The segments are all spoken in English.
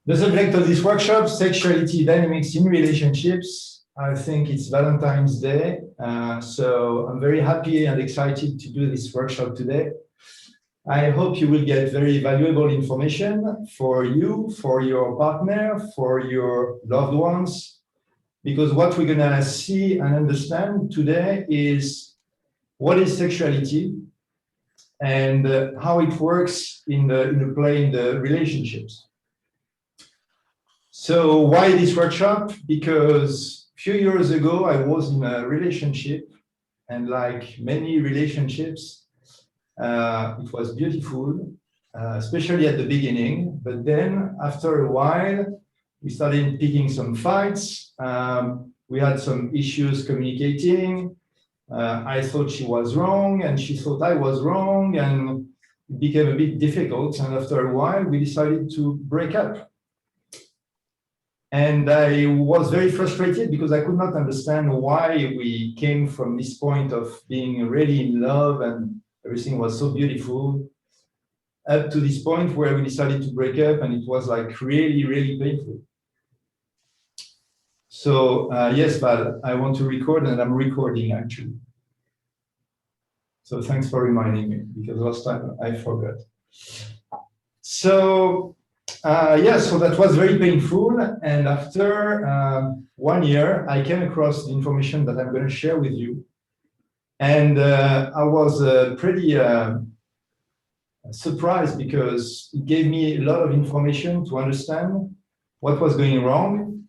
The subject of this workshop, sexuality dynamics in relationships. I think it's Valentine's Day, so I'm very happy and excited to do this workshop today. I hope you will get very valuable information for you, for your partner, for your loved ones, because what we're gonna see and understand today is what is sexuality and how it works in the relationships. So why this workshop? Because a few years ago, I was in a relationship, and like many relationships, it was beautiful, especially at the beginning. But then after a while, we started picking some fights. We had some issues communicating. I thought she was wrong, and she thought I was wrong, and it became a bit difficult. And after a while, we decided to break up. And I was very frustrated because I could not understand why we came from this point of being really in love and everything was so beautiful up to this point where we decided to break up, and it was like really, really painful. So yes, Val, I want to record, and I'm recording actually. So thanks for reminding me, because last time I forgot. So so that was very painful. And after 1 year, I came across the information that I'm going to share with you. And I was pretty surprised because it gave me a lot of information to understand what was going wrong,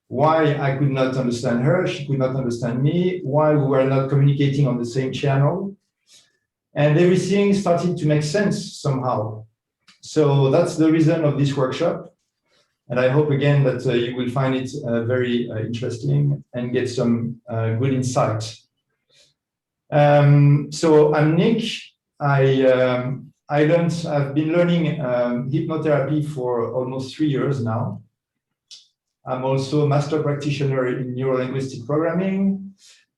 why I could not understand her, she could not understand me, why we were not communicating on the same channel. And everything started to make sense somehow. So that's the reason of this workshop. And I hope again that you will find it very interesting and get some good insight. So I'm Nick. I've been learning hypnotherapy for almost 3 years now. I'm also a master practitioner in neuro-linguistic programming,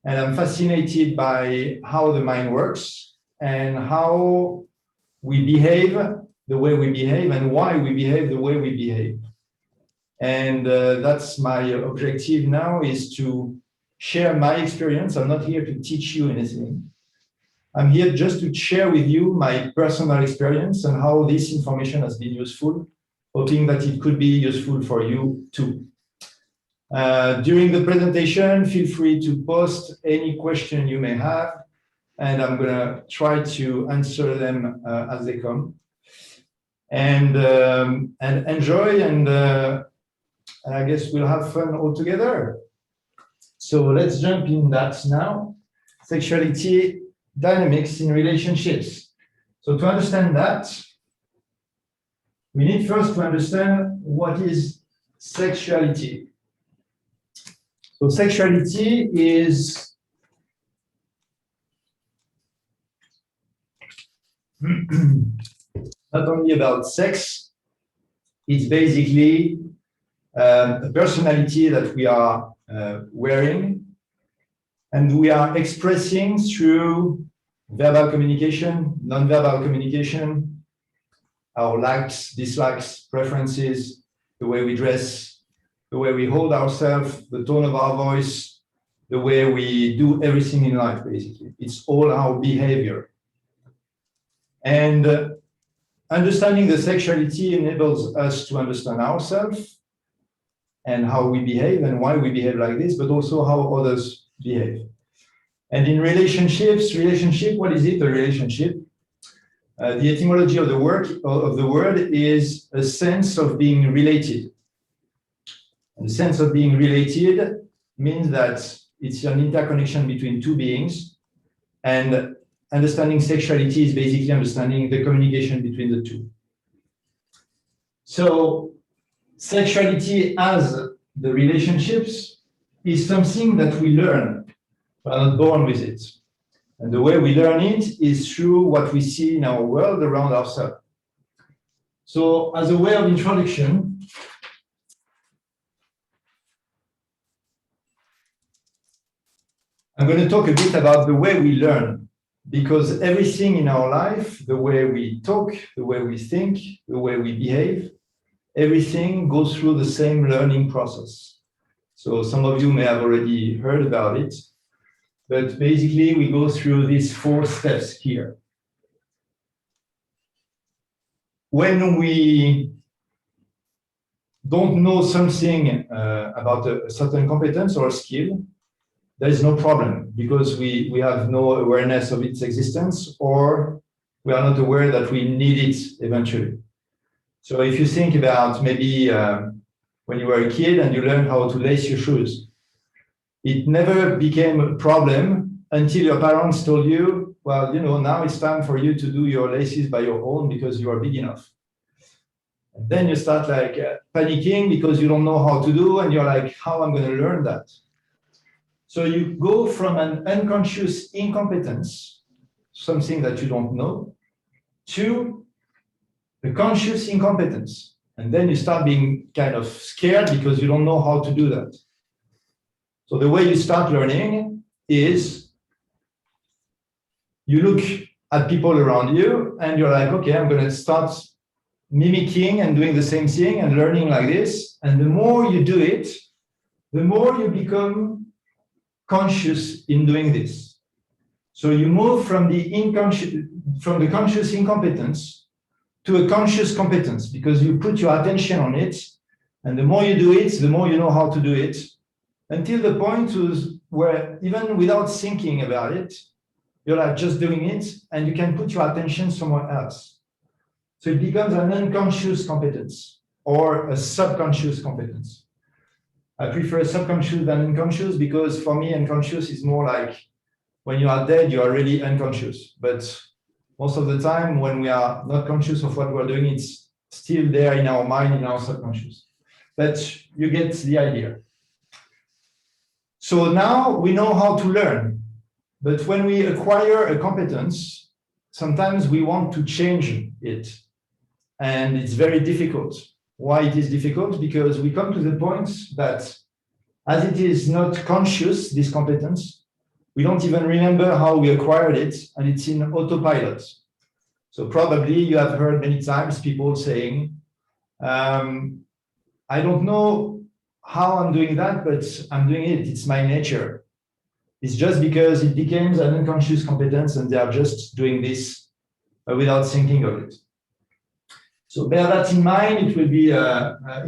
and I'm fascinated by how the mind works and how we behave the way we behave and why we behave the way we behave. And that's my objective now, is to share my experience. I'm not here to teach you anything. I'm here just to share with you my personal experience and how this information has been useful, hoping that it could be useful for you too. During the presentation, feel free to post any question you may have, and I'm going to try to answer them as they come. And enjoy, and I guess we'll have fun all together. So let's jump in that now. Sexuality dynamics in relationships. So to understand that, we need first to understand what is sexuality. So sexuality is not only about sex, it's basically a personality that we are wearing, and we are expressing through verbal communication, non-verbal communication, our likes, dislikes, preferences, the way we dress, the way we hold ourselves, the tone of our voice, the way we do everything in life, basically. It's all our behavior. And understanding the sexuality enables us to understand ourselves and how we behave and why we behave like this, but also how others behave. And in relationships, what is it, a relationship? The etymology of the word is a sense of being related. And the sense of being related means that it's an interconnection between two beings, and understanding sexuality is basically understanding the communication between the two. So sexuality as the relationships is something that we learn. We are not born with it. And the way we learn it is through what we see in our world around ourselves. So as a way of introduction, I'm going to talk a bit about the way we learn, because everything in our life, the way we talk, the way we think, the way we behave, everything goes through the same learning process. So some of you may have already heard about it, but basically we go through these 4 steps here. When we don't know something about a certain competence or a skill, there is no problem because we have no awareness of its existence, or we are not aware that we need it eventually. So if you think about maybe when you were a kid and you learned how to lace your shoes, it never became a problem until your parents told you, well, now it's time for you to do your laces by your own because you are big enough. And then you start like panicking because you don't know how to do, and you're like, how am I going to learn that? So you go from an unconscious incompetence, something that you don't know, to a conscious incompetence. And then you start being kind of scared because you don't know how to do that. So the way you start learning is you look at people around you and you're like, okay, I'm going to start mimicking and doing the same thing and learning like this. And the more you do it, the more you become conscious in doing this. So you move from the conscious incompetence to a conscious competence because you put your attention on it. And the more you do it, the more you know how to do it, until the point where even without thinking about it, you're like just doing it and you can put your attention somewhere else. So it becomes an unconscious competence or a subconscious competence. I prefer subconscious than unconscious because for me, unconscious is more like when you are dead, you are really unconscious. But most of the time, when we are not conscious of what we're doing, it's still there in our mind, in our subconscious. But you get the idea. So now we know how to learn. But when we acquire a competence, sometimes we want to change it. And it's very difficult. Why it is difficult? Because we come to the point that as it is not conscious, this competence, we don't even remember how we acquired it, and it's in autopilot. So probably you have heard many times people saying, I don't know how I'm doing that, but I'm doing it. It's my nature. It's just because it becomes an unconscious competence and they are just doing this without thinking of it. So bear that in mind. It will be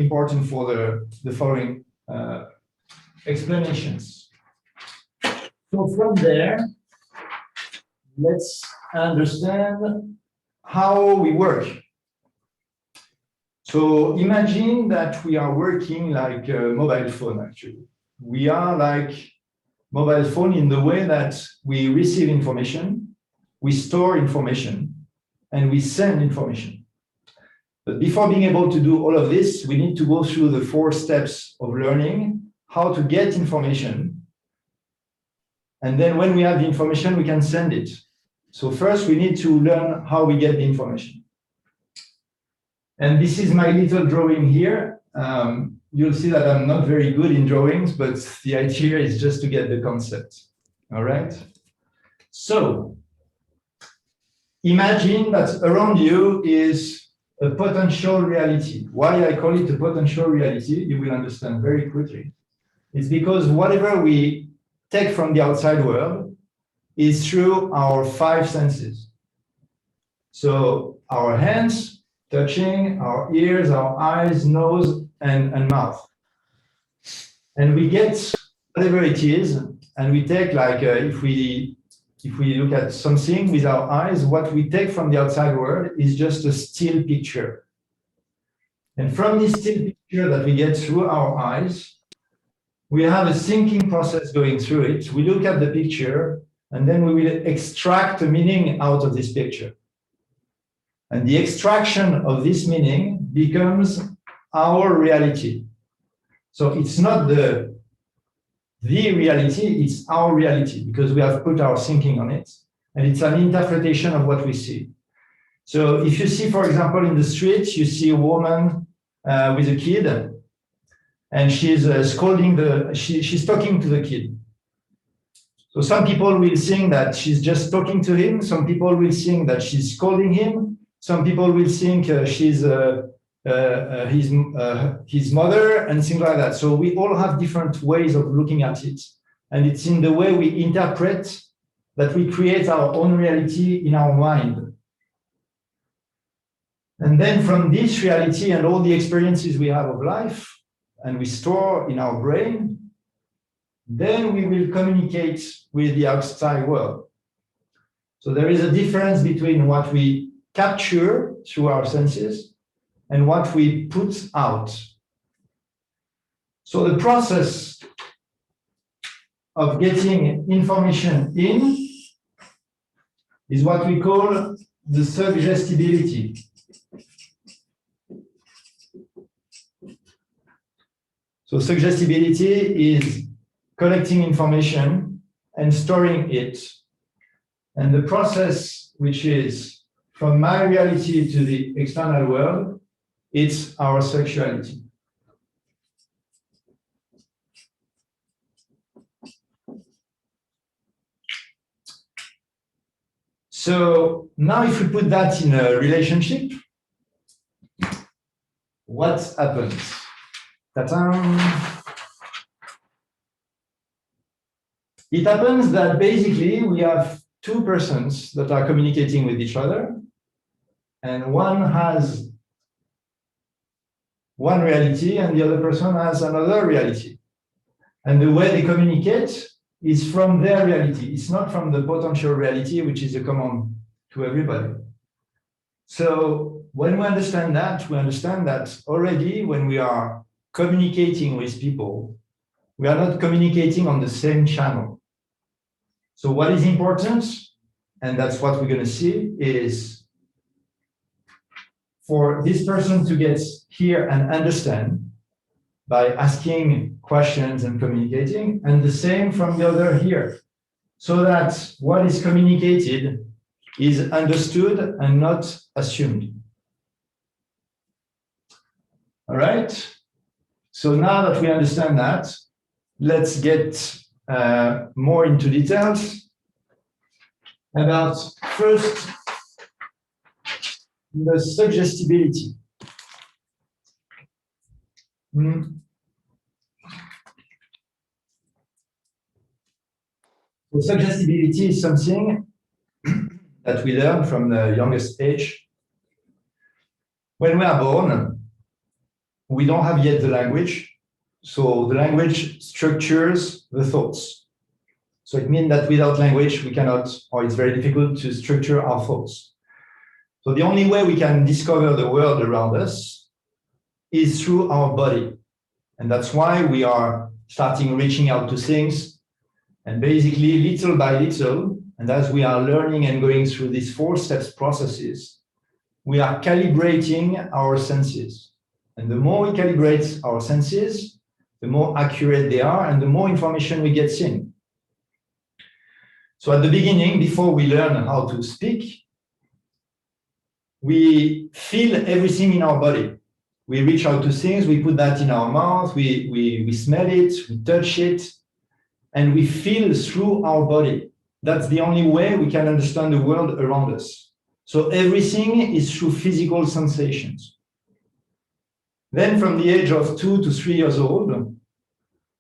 important for the following explanations. So from there, let's understand how we work. So imagine that we are working like a mobile phone, actually. We are like mobile phone in the way that we receive information, we store information, and we send information. But before being able to do all of this, we need to go through the 4 steps of learning how to get information. And then when we have the information, we can send it. So first, we need to learn how we get the information. And this is my little drawing here. You'll see that I'm not very good in drawings, but the idea is just to get the concept. All right? So imagine that around you is a potential reality. Why I call it a potential reality, you will understand very quickly. It's because whatever we take from the outside world is through our 5 senses. So our hands, touching, our ears, our eyes, nose, and mouth. And we get whatever it is, and we take like, if we look at something with our eyes, what we take from the outside world is just a still picture. And from this still picture that we get through our eyes, we have a thinking process going through it. We look at the picture, and then we will extract a meaning out of this picture. And the extraction of this meaning becomes our reality. So it's not the reality, it's our reality, because we have put our thinking on it. And it's an interpretation of what we see. So if you see, for example, in the street, you see a woman with a kid, and she's she's talking to the kid. So some people will think that she's just talking to him. Some people will think that she's scolding him. Some people will think she's his mother and things like that. So we all have different ways of looking at it. And it's in the way we interpret that we create our own reality in our mind. And then from this reality and all the experiences we have of life, and we store in our brain, then we will communicate with the outside world. So there is a difference between what we capture through our senses and what we put out. So the process of getting information in is what we call the suggestibility. So suggestibility is collecting information and storing it. And the process, which is from my reality to the external world, it's our sexuality. So now if we put that in a relationship, what happens? Ta-da! It happens that basically we have two persons that are communicating with each other, and one has one reality and the other person has another reality. And the way they communicate is from their reality. It's not from the potential reality, which is a common to everybody. So when we understand that already when we are communicating with people, we are not communicating on the same channel. So what is important, and that's what we're going to see, is for this person to get here and understand by asking questions and communicating, and the same from the other here, so that what is communicated is understood and not assumed. All right? So now that we understand that, let's get more into details about first the suggestibility. So suggestibility is something that we learn from the youngest age. When we are born, we don't have yet the language. So the language structures the thoughts. So it means that without language, we cannot, or it's very difficult to structure our thoughts. So the only way we can discover the world around us is through our body. And that's why we are starting reaching out to things. And basically, little by little, and as we are learning and going through these 4 steps processes, we are calibrating our senses. And the more we calibrate our senses, the more accurate they are and the more information we get in. So at the beginning, before we learn how to speak, we feel everything in our body. We reach out to things, we put that in our mouth, we smell it, we touch it, and we feel through our body. That's the only way we can understand the world around us. So everything is through physical sensations. Then from the age of 2 to 3 years old,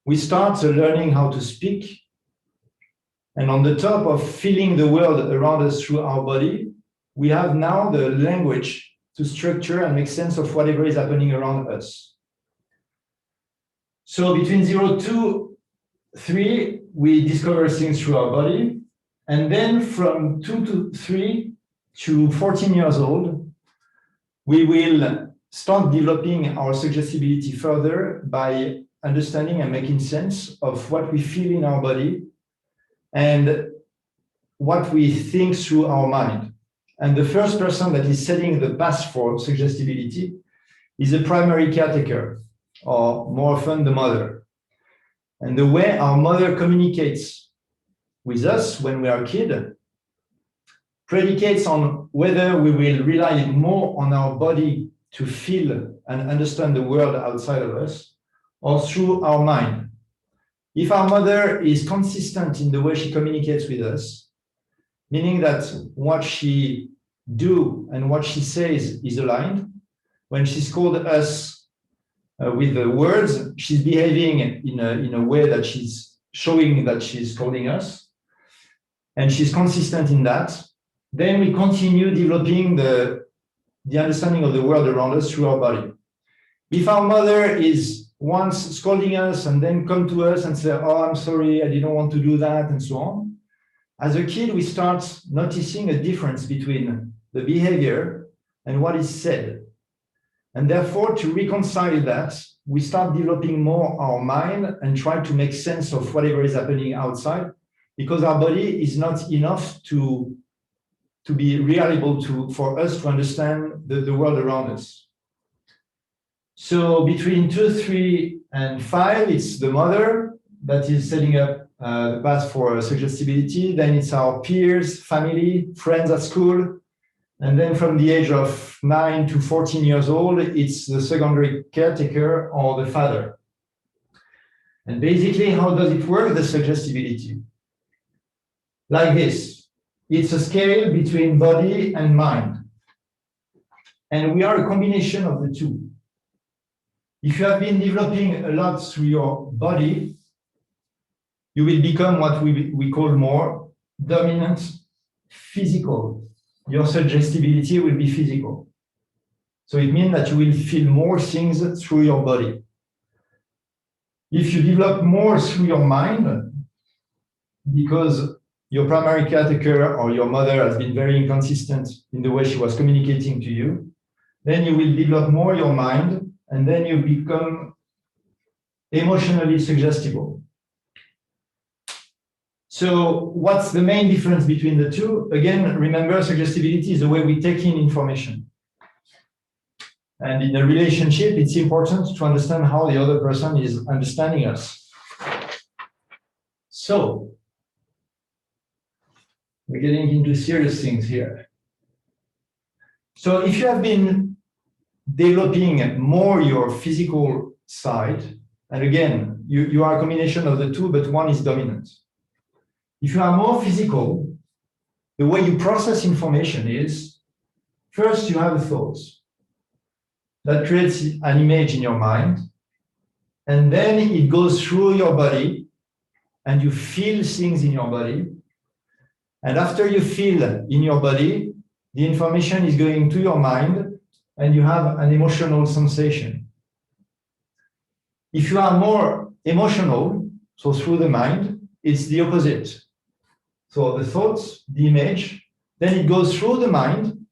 we start learning how to speak. And on the top of feeling the world around us through our body, we have now the language to structure and make sense of whatever is happening around us. So between 0 to 3, we discover things through our body. And then from 2 to 3 to 14 years old, we will start developing our suggestibility further by understanding and making sense of what we feel in our body and what we think through our mind. And the first person that is setting the path for suggestibility is a primary caretaker, or more often the mother. And the way our mother communicates with us when we are a kid predicates on whether we will rely more on our body to feel and understand the world outside of us, or through our mind. If our mother is consistent in the way she communicates with us, meaning that what she do and what she says is aligned, when she's called us with the words, she's behaving in a way that she's showing that she's calling us, and she's consistent in that. Then we continue developing the understanding of the world around us through our body. If our mother is once scolding us and then come to us and say, oh, I'm sorry, I didn't want to do that, and so on, as a kid, we start noticing a difference between the behavior and what is said. And therefore, to reconcile that, we start developing more our mind and try to make sense of whatever is happening outside, because our body is not enough to be reliable for us to understand the world around us. So between 2, 3, and 5, it's the mother that is setting up the path for suggestibility. Then it's our peers, family, friends at school. And then from the age of 9 to 14 years old, it's the secondary caretaker or the father. And basically, how does it work, the suggestibility? Like this. It's a scale between body and mind. And we are a combination of the two. If you have been developing a lot through your body, you will become what we call more dominant physical. Your suggestibility will be physical. So it means that you will feel more things through your body. If you develop more through your mind, because your primary caretaker or your mother has been very inconsistent in the way she was communicating to you, then you will develop more your mind, and then you become emotionally suggestible. So what's the main difference between the two? Again, remember, suggestibility is the way we take in information. And in a relationship, it's important to understand how the other person is understanding us. So, we're getting into serious things here. So if you have been developing more your physical side, and again, you are a combination of the two, but one is dominant. If you are more physical, the way you process information is, first you have a thought that creates an image in your mind, and then it goes through your body, and you feel things in your body. And after you feel in your body, the information is going to your mind, and you have an emotional sensation. If you are more emotional, so through the mind, it's the opposite. So the thoughts, the image, then it goes through the mind,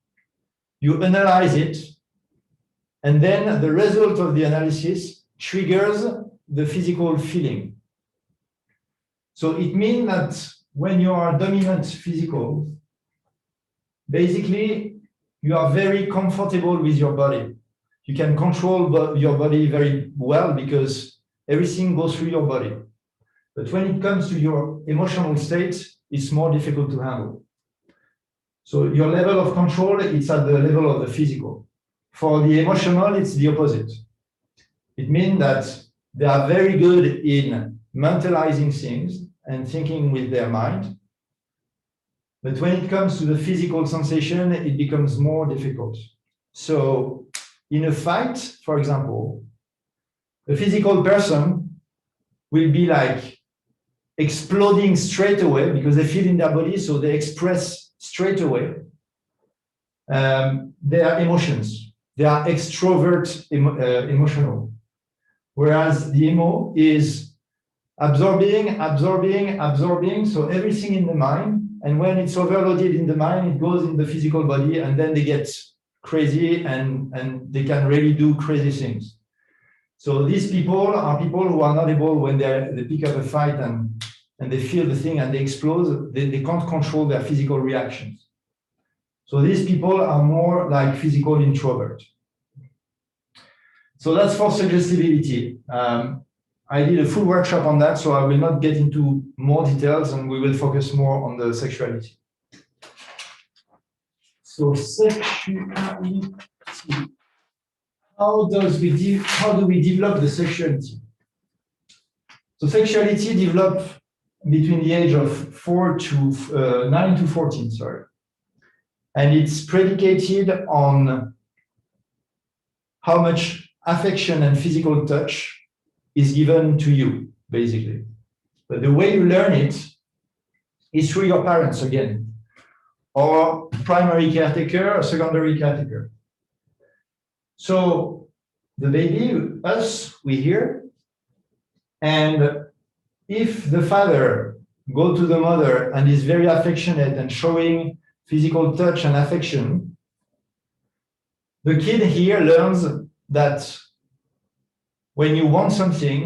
you analyze it, and then the result of the analysis triggers the physical feeling. So it means that when you are dominant physical, basically, you are very comfortable with your body. You can control your body very well because everything goes through your body. But when it comes to your emotional state, it's more difficult to handle. So your level of control, it's at the level of the physical. For the emotional, it's the opposite. It means that they are very good in mentalizing things and thinking with their mind. But when it comes to the physical sensation, it becomes more difficult. So in a fight, for example, the physical person will be like exploding straight away because they feel in their body, so they express straight away their emotions. They are extrovert emotional. Whereas the emo is absorbing, so everything in the mind, and when it's overloaded in the mind, it goes in the physical body, and then they get crazy and they can really do crazy things. So these people are people who are not able, when they pick up a fight and they feel the thing and they explode, they can't control their physical reactions. So these people are more like physical introvert. So that's for suggestibility. I did a full workshop on that, so I will not get into more details, and we will focus more on the sexuality. So sexuality. How do we develop the sexuality? So sexuality develops between the age of 9 to 14, sorry. And it's predicated on how much affection and physical touch is given to you, basically. But the way you learn it is through your parents again, or primary caretaker or secondary caretaker. So the baby, us, we hear, and if the father goes to the mother and is very affectionate and showing physical touch and affection, the kid here learns that when you want something,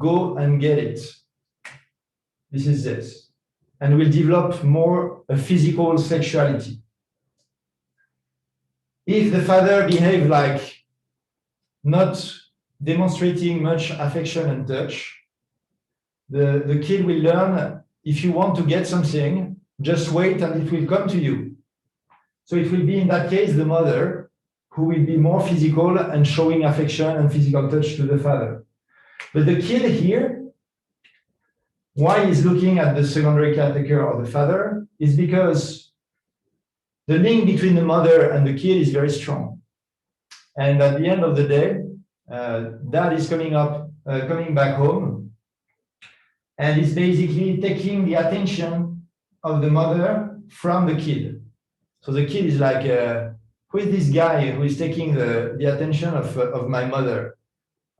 go and get it. This is this. And will develop more a physical sexuality. If the father behaves like not demonstrating much affection and touch, the kid will learn, if you want to get something, just wait and it will come to you. So it will be, in that case, the mother who will be more physical and showing affection and physical touch to the father. But the kid here, why he's looking at the secondary caretaker or the father, is because the link between the mother and the kid is very strong. And at the end of the day, dad is coming back home, and is basically taking the attention of the mother from the kid. So the kid is like, who is this guy who is taking the attention of my mother?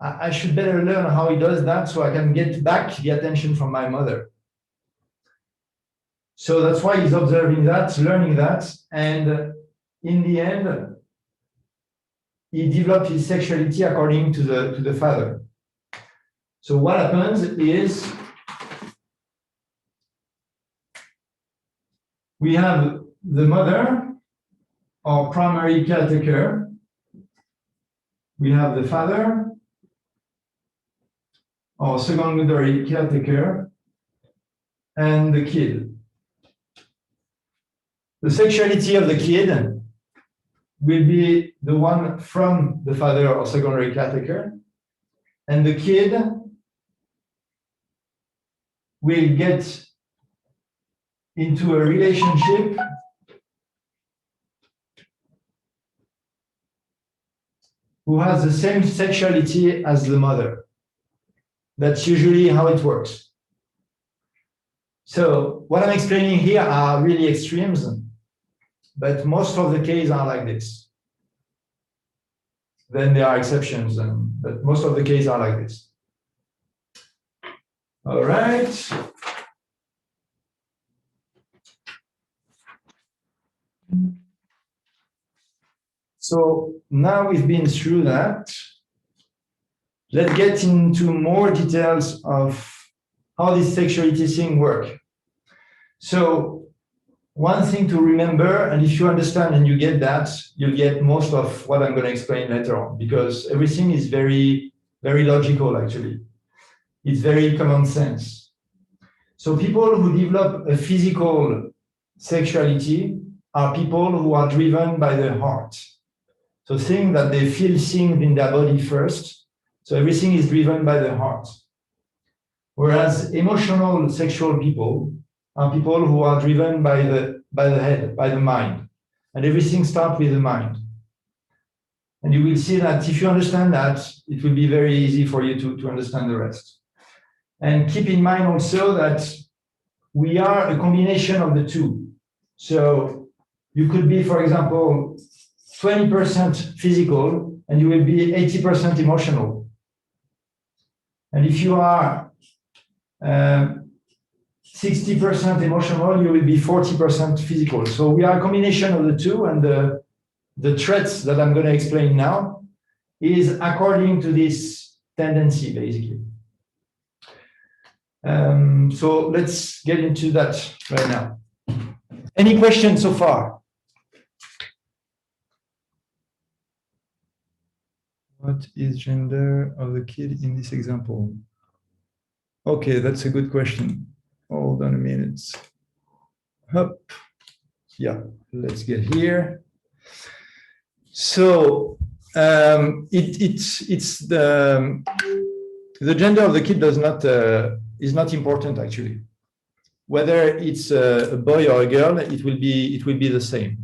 I should better learn how he does that so I can get back the attention from my mother. So that's why he's observing that, learning that, and in the end, he developed his sexuality according to the father. So what happens is we have the mother, or primary caretaker. We have the father, or secondary caretaker, and the kid. The sexuality of the kid will be the one from the father or secondary caretaker, and the kid will get into a relationship who has the same sexuality as the mother. That's usually how it works. So what I'm explaining here are really extremes, but most of the cases are like this. Then there are exceptions, but most of the cases are like this. All right. So now we've been through that. Let's get into more details of how this sexuality thing works. So one thing to remember, and if you understand and you get that, you'll get most of what I'm going to explain later on, because everything is very, very logical, actually. It's very common sense. So people who develop a physical sexuality are people who are driven by the heart. So think that they feel things in their body first. So everything is driven by the heart. Whereas emotional sexual people are people who are driven by the head, by the mind. And everything starts with the mind. And you will see that if you understand that, it will be very easy for you to understand the rest. And keep in mind also that we are a combination of the two. So you could be, for example, 20% physical, and you will be 80% emotional. And if you are 60% emotional, you will be 40% physical. So we are a combination of the two, and the traits that I'm going to explain now is according to this tendency, basically. So let's get into that right now. Any questions so far? What is gender of the kid in this example? Okay, that's a good question. Hold on a minute. Hop. Yeah, let's get here. So it's the gender of the kid is not important, actually. Whether it's a boy or a girl, it will be the same.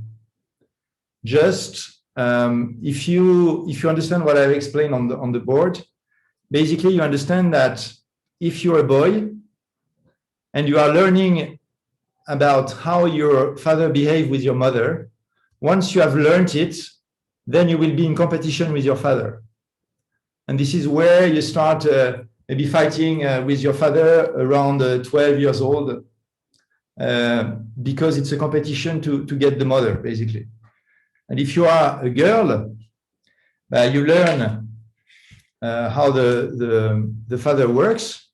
Just if you understand what I've explained on the board, basically you understand that if you're a boy and you are learning about how your father behaved with your mother, once you have learned it, then you will be in competition with your father. And this is where you start maybe fighting with your father around 12 years old, because it's a competition to get the mother, basically. And if you are a girl, you learn how the father works.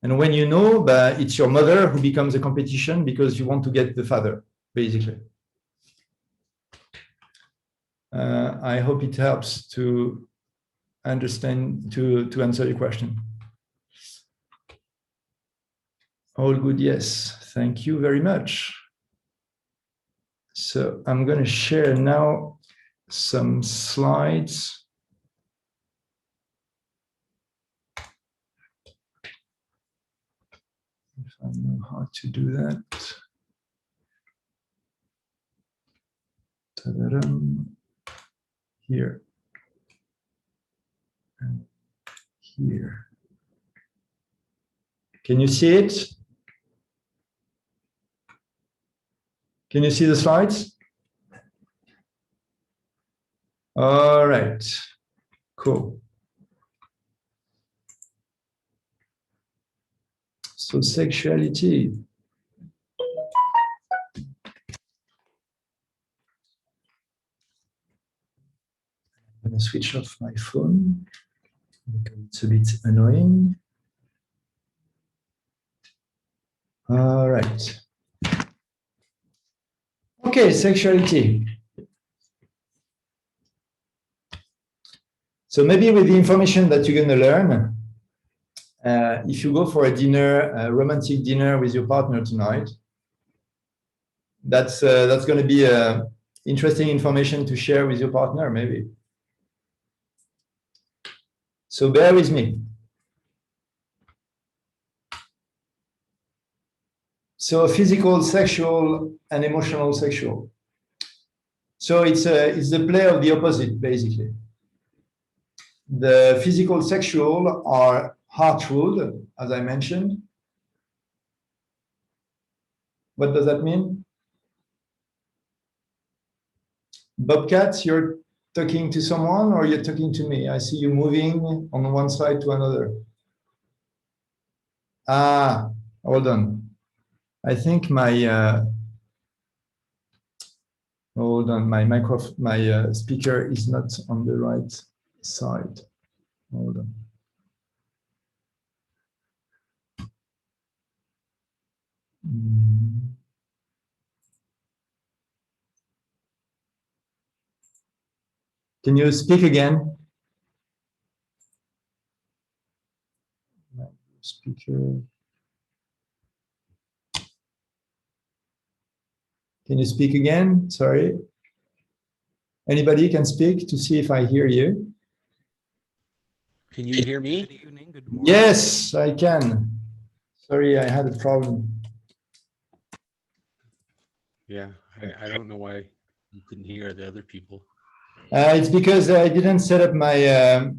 And when you know, it's your mother who becomes a competition because you want to get the father, basically. I hope it helps to understand, to answer your question. All good, yes. Thank you very much. So I'm going to share now some slides. If I know how to do that. Ta-da-dum. Here and here. Can you see it? Can you see the slides? All right, cool. So sexuality. I'm going to switch off my phone because it's a bit annoying. All right. Okay, sexuality. So maybe with the information that you're going to learn, if you go for a dinner, a romantic dinner with your partner tonight, that's going to be interesting information to share with your partner, maybe. So bear with me. So physical, sexual, and emotional sexual. So it's the play of the opposite, basically. The physical sexual are heart-ruled, as I mentioned. What does that mean? Bobcat, you're talking to someone or you're talking to me? I see you moving on one side to another. Ah, hold on. I think my hold on, my speaker is not on the right side. Hold on. Can you speak again? Speaker. Can you speak again? Sorry. Anybody can speak to see if I hear you. Can you hear me? Good evening, good morning. Yes, I can. Sorry, I had a problem. Yeah, I don't know why you couldn't hear the other people. It's because I didn't set up my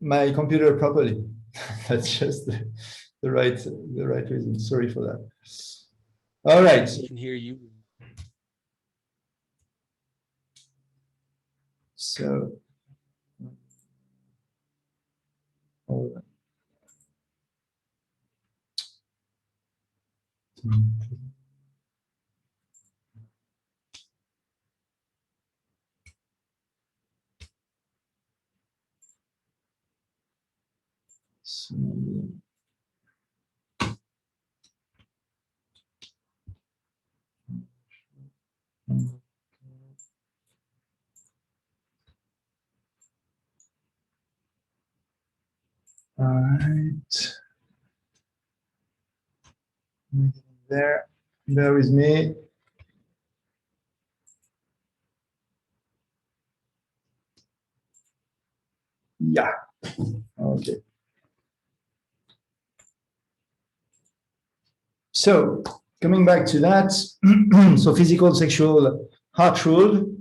my computer properly. That's just the right reason. Sorry for that. All right. I can hear you. So, hold on. So, all right. There, bear with me. Yeah. Okay. So coming back to that, so physical, sexual, heart ruled.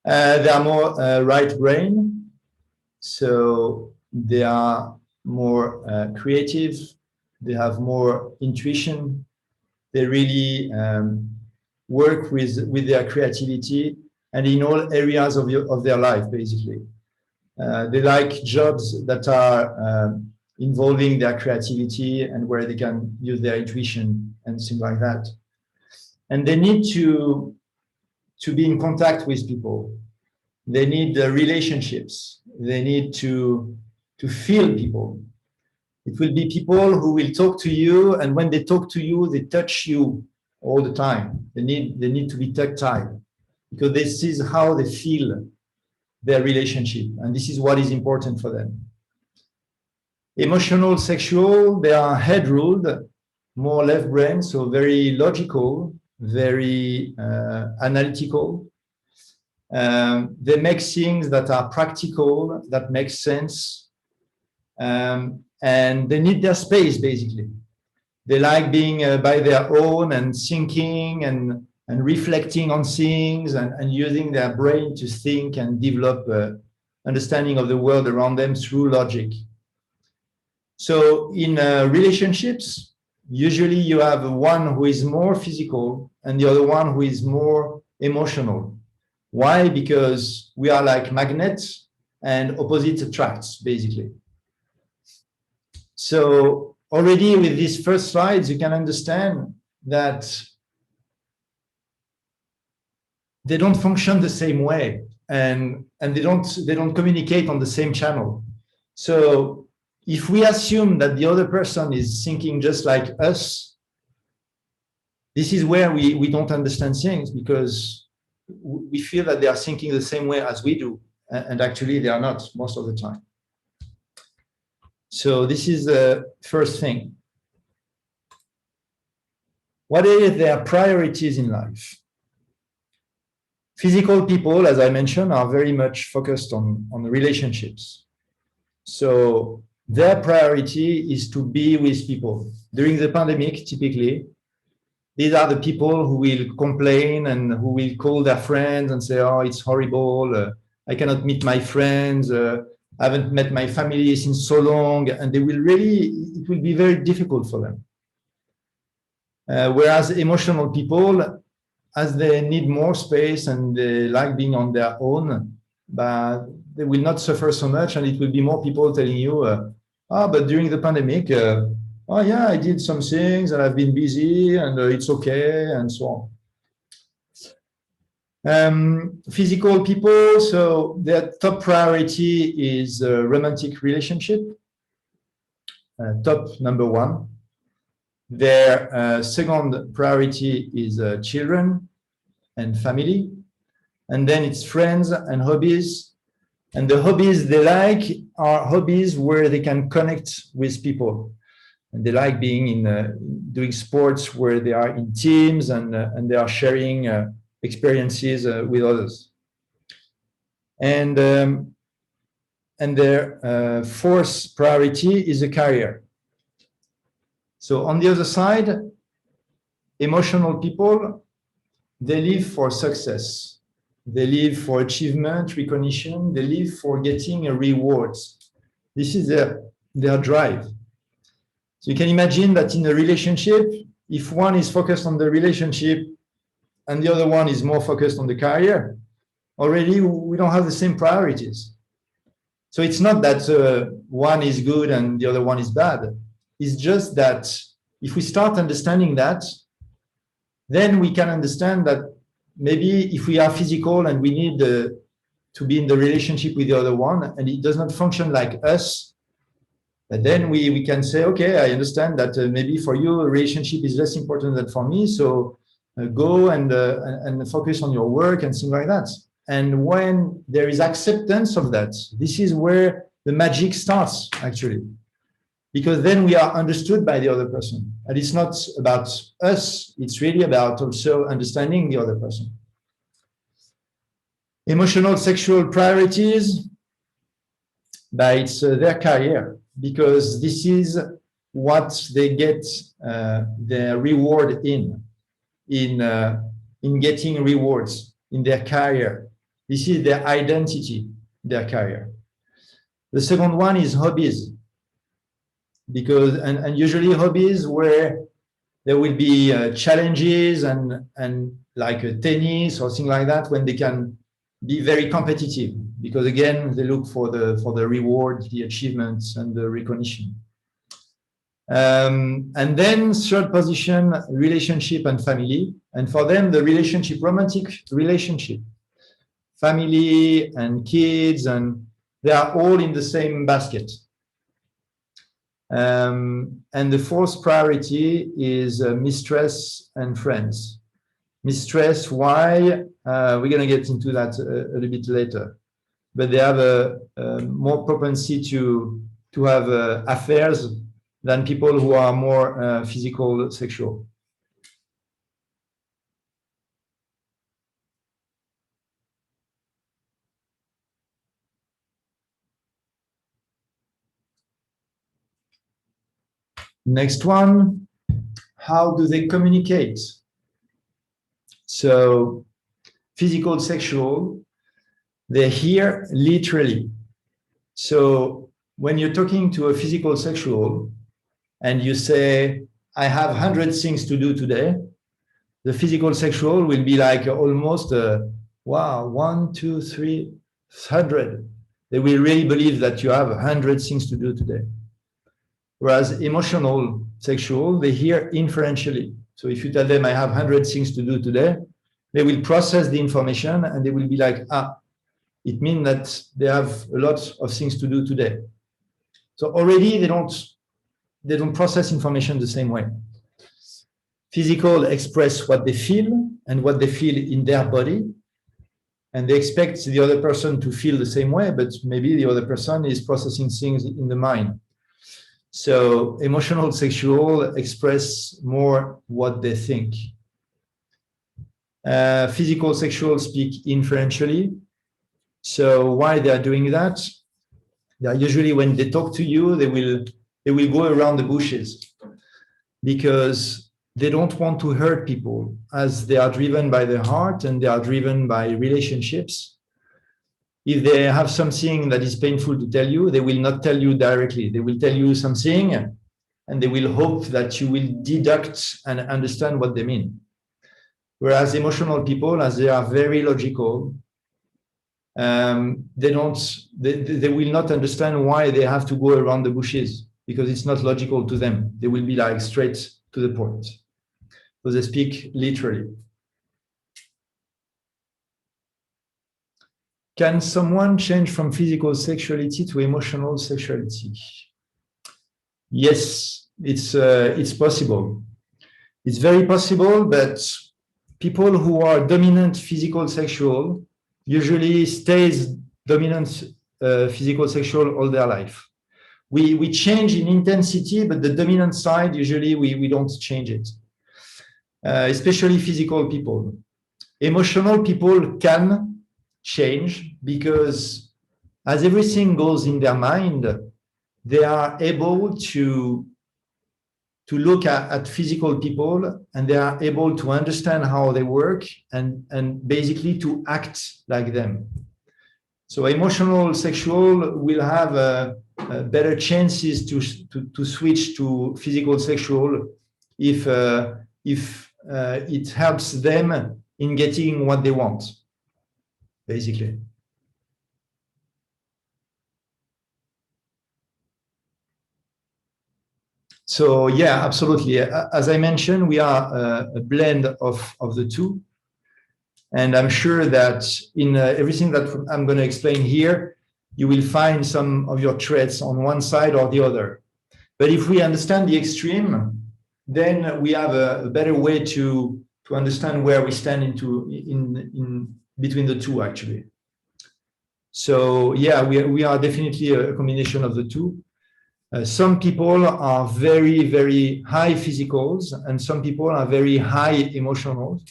They are more right brain, so they are more creative, they have more intuition, they really work with their creativity and in all areas of their life, basically. They like jobs that are involving their creativity and where they can use their intuition and things like that. And they need to be in contact with people. They need relationships. They need to feel people. It will be people who will talk to you, and when they talk to you, they touch you all the time. They need to be tactile, because this is how they feel their relationship, and this is what is important for them. Emotional, sexual, they are head ruled, more left brain, so very logical, very analytical. They make things that are practical, that make sense, and they need their space, basically. They like being by their own and thinking and reflecting on things and using their brain to think and develop understanding of the world around them through logic. So in relationships, usually you have one who is more physical and the other one who is more emotional. Why? Because we are like magnets and opposites attracts, basically. So already with these first slides, you can understand that they don't function the same way, and they don't communicate on the same channel. So if we assume that the other person is thinking just like us, this is where we don't understand things, because we feel that they are thinking the same way as we do, and actually they are not most of the time. So this is the first thing. What are their priorities in life? Physical people, as I mentioned, are very much focused on relationships. So their priority is to be with people. During the pandemic, typically, these are the people who will complain and who will call their friends and say, oh, it's horrible. I cannot meet my friends. I haven't met my family since so long. And they will really, it will be very difficult for them. Whereas emotional people, as they need more space and they like being on their own, but they will not suffer so much, and it will be more people telling you, but during the pandemic, oh yeah, I did some things and I've been busy and it's okay, and so on. Physical people, so their top priority is a romantic relationship, top number one. Their second priority is children and family. And then it's friends and hobbies. And the hobbies they like are hobbies where they can connect with people. And they like being in doing sports where they are in teams and they are sharing experiences with others. And their fourth priority is a career. So on the other side, emotional people, they live for success. They live for achievement, recognition. They live for getting rewards. This is their drive. So you can imagine that in a relationship, if one is focused on the relationship and the other one is more focused on the career, already we don't have the same priorities. So it's not that one is good and the other one is bad. It's just that if we start understanding that, then we can understand that maybe if we are physical and we need to be in the relationship with the other one and it does not function like us, then we can say, okay, I understand that maybe for you a relationship is less important than for me, so go and focus on your work and things like that. And when there is acceptance of that, this is where the magic starts, actually. Because then we are understood by the other person. And it's not about us, it's really about also understanding the other person. Emotional, sexual priorities, but it's their career, because this is what they get their reward in getting rewards in their career. This is their identity, their career. The second one is hobbies, because and usually hobbies where there will be challenges and like a tennis or things like that, when they can be very competitive, because again they look for the reward, the achievements, and the recognition. And then third position, relationship and family. And for them, the relationship, romantic relationship, family and kids, and they are all in the same basket. And the fourth priority is mistress and friends. Mistress, why? We're going to get into that a little bit later. But they have a more propensity to have affairs than people who are more physical, sexual. Next one, how do they communicate? So physical, sexual, they hear literally. So when you're talking to a physical sexual and you say, I have 100 things to do today, the physical sexual will be like almost, wow, 1, 2, 3, 100. They will really believe that you have 100 things to do today. Whereas emotional sexual, they hear inferentially. So if you tell them I have 100 things to do today, they will process the information and they will be like, it means that they have a lot of things to do today. So already they don't process information the same way. Physical express what they feel and what they feel in their body. And they expect the other person to feel the same way, but maybe the other person is processing things in the mind. So emotional sexual express more what they think. Physical sexual speak inferentially. So why they are doing that? They are usually, when they talk to you, they will go around the bushes, because they don't want to hurt people, as they are driven by their heart and they are driven by relationships. If they have something that is painful to tell you, they will not tell you directly. They will tell you something and they will hope that you will deduct and understand what they mean. Whereas emotional people, as they are very logical, they will not understand why they have to go around the bushes, because it's not logical to them. They will be like straight to the point. So they speak literally. Can someone change from physical sexuality to emotional sexuality? Yes, it's possible. It's very possible, but people who are dominant physical sexual usually stays dominant physical sexual all their life. We change in intensity, but the dominant side, usually we don't change it. Especially physical people. Emotional people can change, because as everything goes in their mind, they are able to look at physical people, and they are able to understand how they work and basically to act like them. So emotional sexual will have better chances to switch to physical sexual if it helps them in getting what they want, basically. So yeah, absolutely. As I mentioned, we are a blend of the two. And I'm sure that in everything that I'm going to explain here, you will find some of your traits on one side or the other. But if we understand the extreme, then we have a better way to understand where we stand in between the two, actually. So yeah, we are definitely a combination of the two. Some people are very, very high physicals, and some people are very high emotionals.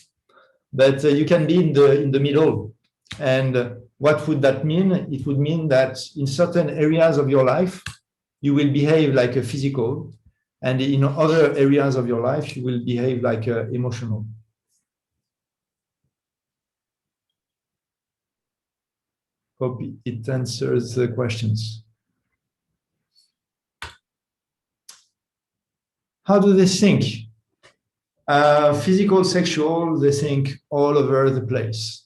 But you can be in the middle. And what would that mean? It would mean that in certain areas of your life, you will behave like a physical, and in other areas of your life, you will behave like emotional. Hope it answers the questions. How do they think? Physical, sexual, they think all over the place.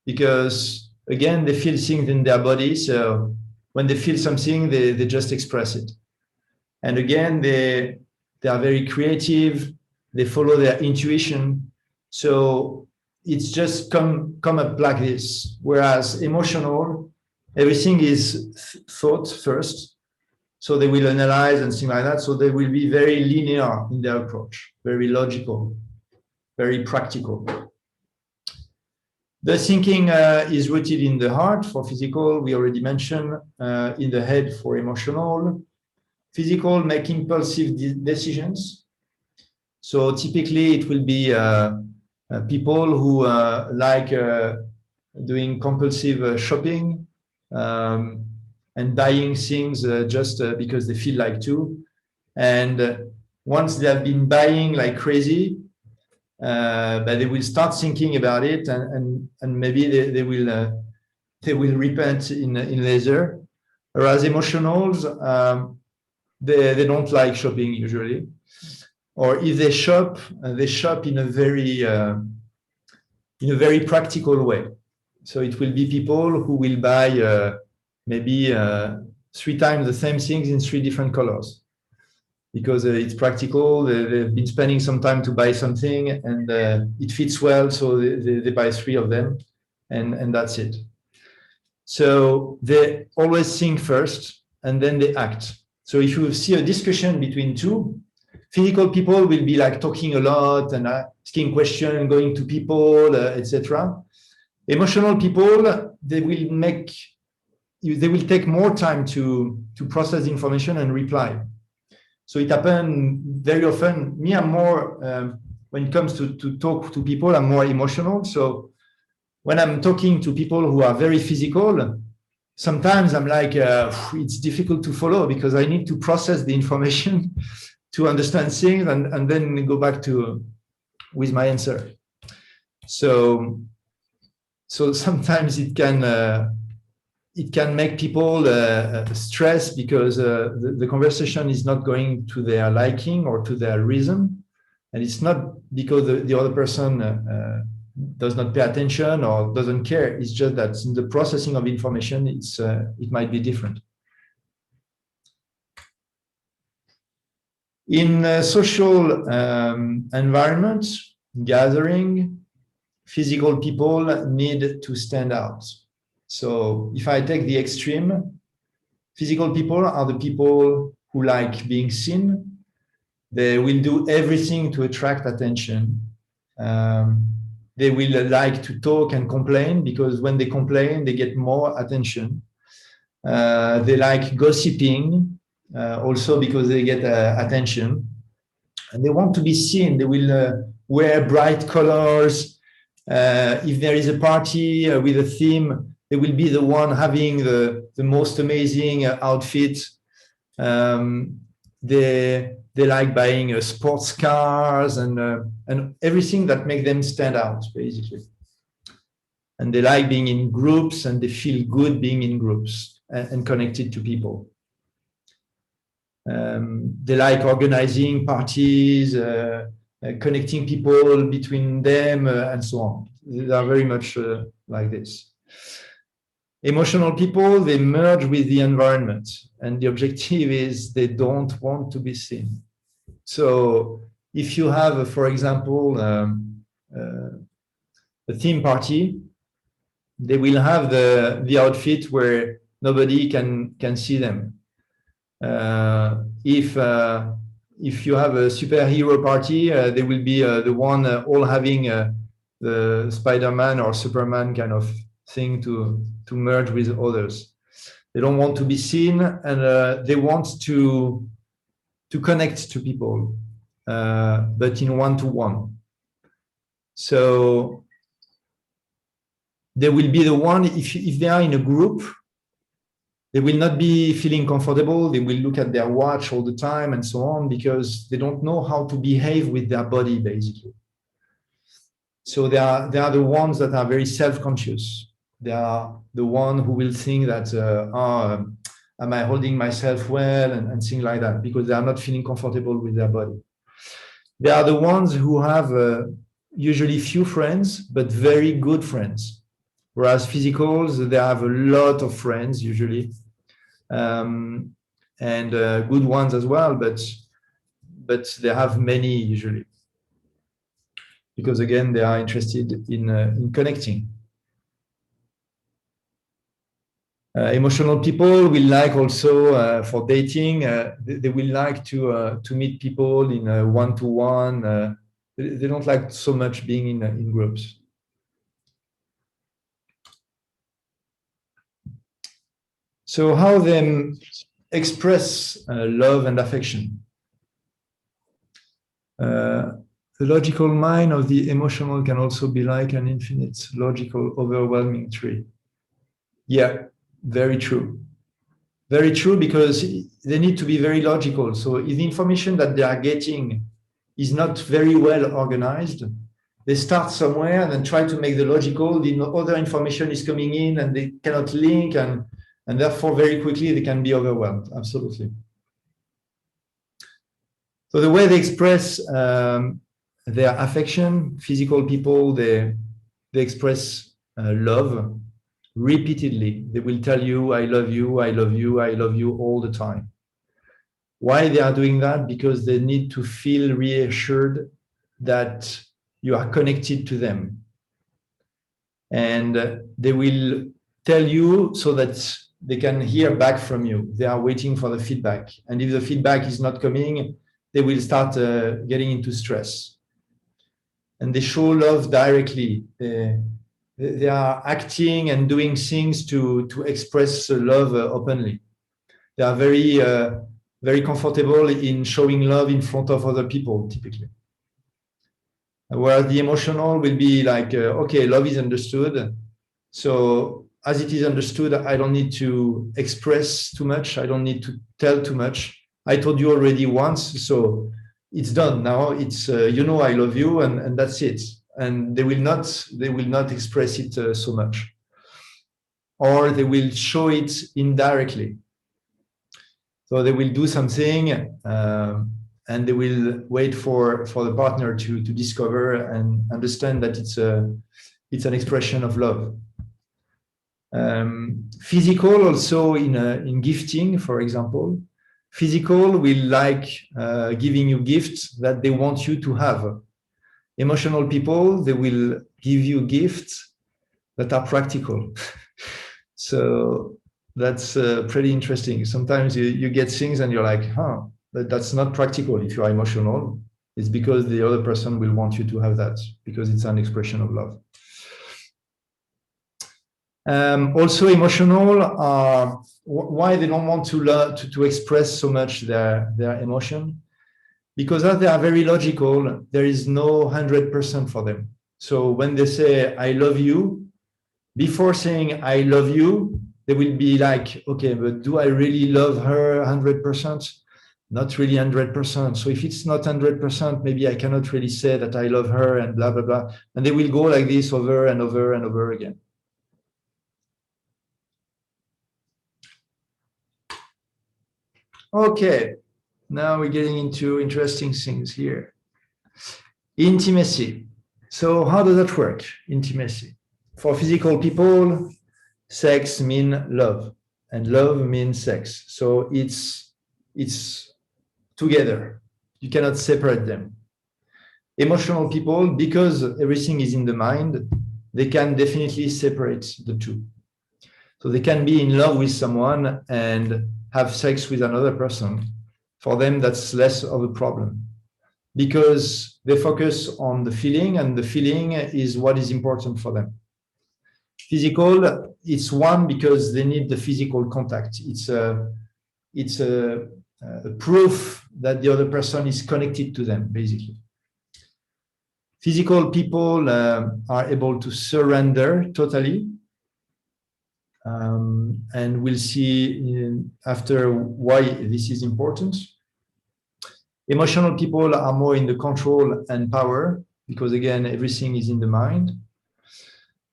Because again, they feel things in their body. So when they feel something, they just express it. And again, they are very creative. They follow their intuition. So it's just come up like this. Whereas emotional, everything is thought first. So they will analyze and things like that. So they will be very linear in their approach, very logical, very practical. The thinking is rooted in the heart for physical, we already mentioned, in the head for emotional. Physical, make impulsive decisions. So typically it will be people who like doing compulsive shopping and buying things just because they feel like to. And once they have been buying like crazy, but they will start thinking about it, and maybe they will repent in later. Whereas emotionals, they don't like shopping usually, or if they shop in a very practical way. So it will be people who will buy maybe 3 times the same things in 3 different colors, because it's practical. They've been spending some time to buy something, and it fits well, so they buy 3 of them, and that's it. So they always think first, and then they act. So if you see a discussion between 2, physical people will be like talking a lot and asking questions, going to people, etc. Emotional people, they will take more time to process information and reply. So it happens very often. Me, I'm more, when it comes to talk to people, I'm more emotional. So when I'm talking to people who are very physical, sometimes I'm like, it's difficult to follow because I need to process the information to understand things and then go back with my answer. So sometimes it can make people stress because the conversation is not going to their liking or to their reason. And it's not because the other person does not pay attention or doesn't care. It's just that in the processing of information, it might be different. In social environments, gathering, physical people need to stand out. So if I take the extreme, physical people are the people who like being seen. They will do everything to attract attention. They will like to talk and complain, because when they complain, they get more attention. They like gossiping, also because they get attention. And they want to be seen. They will wear bright colors. If there is a party with a theme, they will be the one having the most amazing outfit. They like buying sports cars and everything that makes them stand out, basically. And they like being in groups, and they feel good being in groups and connected to people. They like organizing parties, connecting people between them, and so on. They are very much like this. Emotional people, they merge with the environment, and the objective is they don't want to be seen. So if you have, for example, a theme party, they will have the outfit where nobody can see them. If you have a superhero party, they will be the one all having the Spider-Man or Superman kind of thing to merge with others. They don't want to be seen, and they want to connect to people, but in one-to-one. So they will be the one, if they are in a group, they will not be feeling comfortable. They will look at their watch all the time and so on, because they don't know how to behave with their body, basically. So they are the ones that are very self-conscious. They are the one who will think that, am I holding myself well, and things like that, because they are not feeling comfortable with their body. They are the ones who have usually few friends, but very good friends. Whereas physicals, they have a lot of friends usually, and good ones as well, but they have many usually, because again, they are interested in connecting. Emotional people will like also for dating. They will like to meet people in a one-to-one. They don't like so much being in groups. So how they express love and affection? The logical mind of the emotional can also be like an infinite, logical, overwhelming tree. Yeah, very true. Very true, because they need to be very logical. So if the information that they are getting is not very well organized, they start somewhere and then try to make the logical, the other information is coming in and they cannot link, and therefore very quickly they can be overwhelmed. Absolutely. So the way they express their affection, physical people, they express love repeatedly. They will tell you, I love you, I love you, I love you all the time. Why they are doing that? Because they need to feel reassured that you are connected to them. And they will tell you so that they can hear back from you. They are waiting for the feedback. And if the feedback is not coming, they will start getting into stress. And they show love directly. They are acting and doing things to express love openly. They are very comfortable in showing love in front of other people, typically. Whereas the emotional will be like, okay, love is understood. So as it is understood, I don't need to express too much. I don't need to tell too much. I told you already once, so it's done. Now it's, you know, I love you, and that's it. And they will not express it so much. Or they will show it indirectly. So they will do something, and they will wait for the partner to discover and understand that it's an expression of love. Physical also in gifting, for example. Physical will like giving you gifts that they want you to have. Emotional people, they will give you gifts that are practical. So that's pretty interesting. Sometimes you get things and you're like, but that's not practical. If you are emotional, it's because the other person will want you to have that, because it's an expression of love. Also emotional are why they don't want to express so much their emotion, because as they are very logical, there is no 100% for them. So when they say I love you, before saying I love you, they will be like, okay, but do I really love her 100%? Not really 100%. So if it's not 100%, maybe I cannot really say that I love her, and blah, blah, blah. And they will go like this over and over and over again. Okay, now we're getting into interesting things here. Intimacy. So how does that work, intimacy? For physical people, sex means love, and love means sex. So it's together. You cannot separate them. Emotional people, because everything is in the mind, they can definitely separate the two. So they can be in love with someone and have sex with another person. For them, that's less of a problem, because they focus on the feeling, and the feeling is what is important for them. Physical, it's one because they need the physical contact. It's a proof that the other person is connected to them, basically. Physical people are able to surrender totally. And we'll see after why this is important. Emotional people are more in the control and power, because again, everything is in the mind.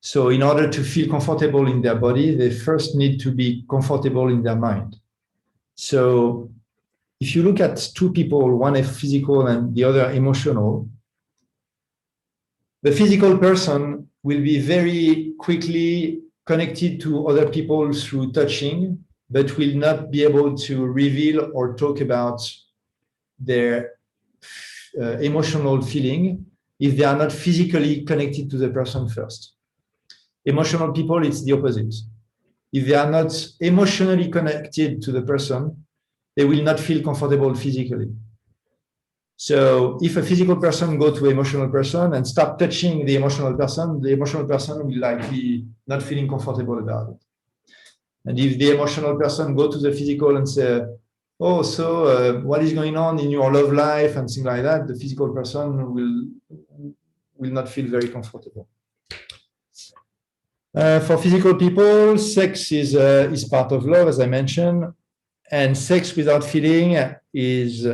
So in order to feel comfortable in their body, they first need to be comfortable in their mind. So if you look at two people, one is physical and the other emotional, the physical person will be very quickly connected to other people through touching, but will not be able to reveal or talk about their emotional feeling if they are not physically connected to the person first. Emotional people, it's the opposite. If they are not emotionally connected to the person, they will not feel comfortable physically. So if a physical person go to an emotional person and start touching the emotional person will likely not feeling comfortable about it. And if the emotional person go to the physical and say, oh, so what is going on in your love life and things like that, the physical person will not feel very comfortable. For physical people, sex is part of love, as I mentioned, and sex without feeling is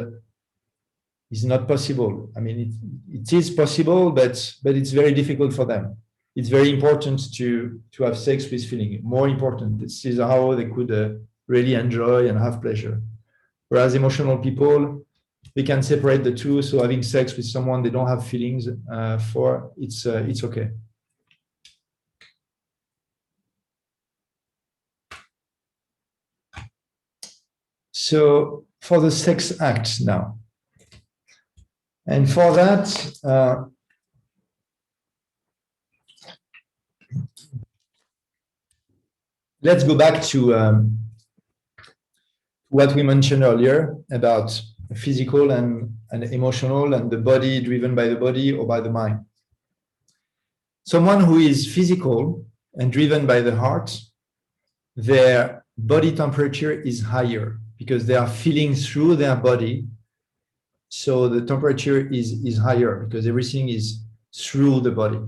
not possible. I mean, it is possible, but it's very difficult for them. It's very important to have sex with feeling. More important, this is how they could really enjoy and have pleasure. Whereas emotional people, they can separate the two. So having sex with someone they don't have feelings for, it's okay. So for the sex act now. And for that, let's go back to what we mentioned earlier about physical and emotional and the body driven by the body or by the mind. Someone who is physical and driven by the heart, their body temperature is higher because they are feeling through their body. So the temperature is higher because everything is through the body.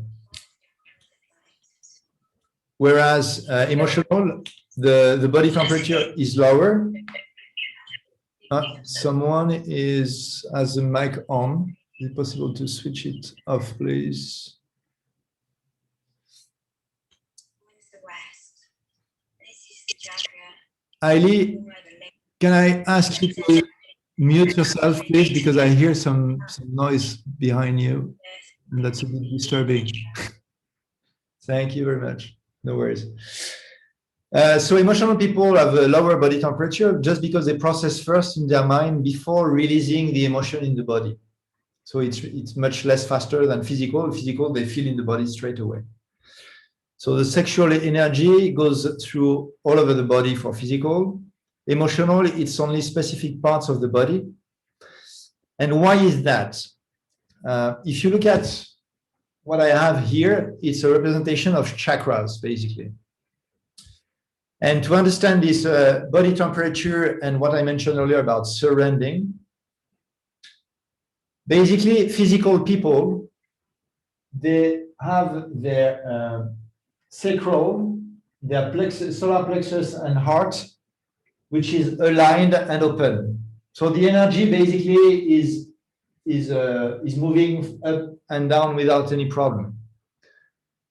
Whereas emotional, the body temperature is lower. Someone has the mic on. Is it possible to switch it off, please? Ailey, can I ask you to mute yourself, please, because I hear some noise behind you, and that's a bit disturbing. Thank you very much. No worries. So emotional people have a lower body temperature just because they process first in their mind before releasing the emotion in the body. So it's much less faster than physical. Physical, they feel in the body straight away. So the sexual energy goes through all over the body for physical. Emotional, it's only specific parts of the body. And why is that? If you look at what I have here, it's a representation of chakras, basically. And to understand this body temperature and what I mentioned earlier about surrounding, basically physical people, they have their sacral, their plexus, solar plexus and heart, which is aligned and open. So the energy basically is moving up and down without any problem.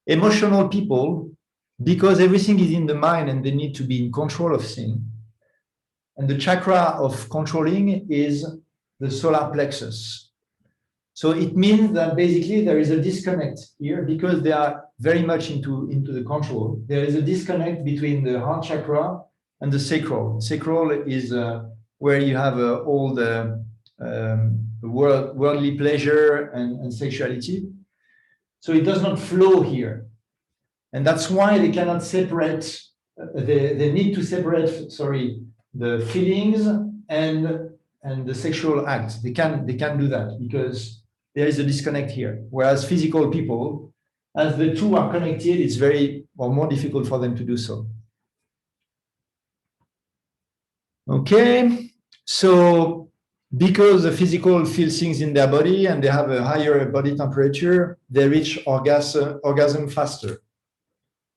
Emotional people, because everything is in the mind and they need to be in control of things, and the chakra of controlling is the solar plexus. So it means that basically there is a disconnect here because they are very much into the control. There is a disconnect between the heart chakra and the sacral. Sacral is where you have all the worldly pleasure and sexuality. So it does not flow here. And that's why they cannot separate, they need to separate, the feelings and the sexual act. They can do that because there is a disconnect here. Whereas physical people, as the two are connected, it's more difficult for them to do so. Okay, so because the physical feel things in their body and they have a higher body temperature, they reach orgasm faster.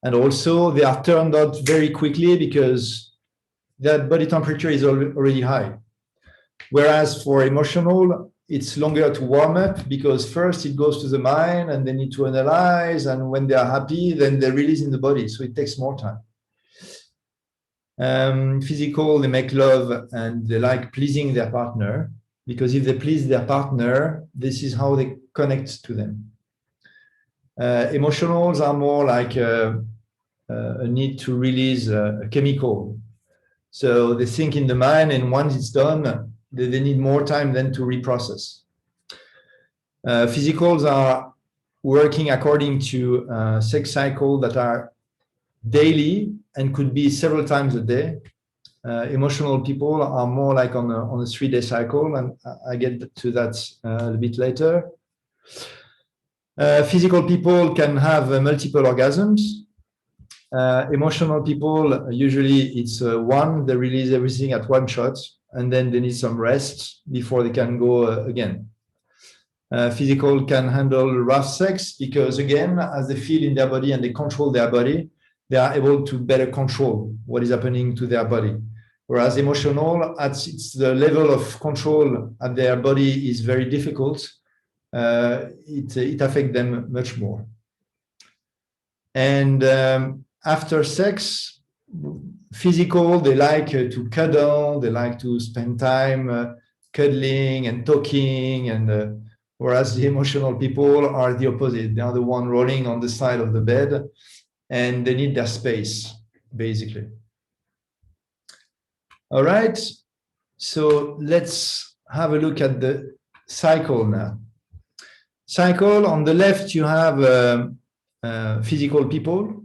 And also they are turned out very quickly because their body temperature is already high. Whereas for emotional, it's longer to warm up because first it goes to the mind and they need to analyze. And when they are happy, then they release in the body. So it takes more time. Physical, they make love and they like pleasing their partner, because if they please their partner, this is how they connect to them. Emotionals are more like a need to release a chemical. So they think in the mind, and once it's done, they need more time then to reprocess. Physicals are working according to sex cycle that are daily and could be several times a day. Emotional people are more like on a 3-day cycle, and I get to that a bit later. Physical people can have multiple orgasms. Emotional people, usually it's one, they release everything at one shot, and then they need some rest before they can go again. Physical can handle rough sex because, again, as they feel in their body and they control their body, they are able to better control what is happening to their body. Whereas emotional, it's the level of control at their body is very difficult. It affects them much more. And after sex, physical, they like to cuddle, they like to spend time cuddling and talking, and whereas the emotional people are the opposite. They are the one rolling on the side of the bed, and they need their space, basically. All right, so let's have a look at the cycle now. Cycle, on the left, you have physical people.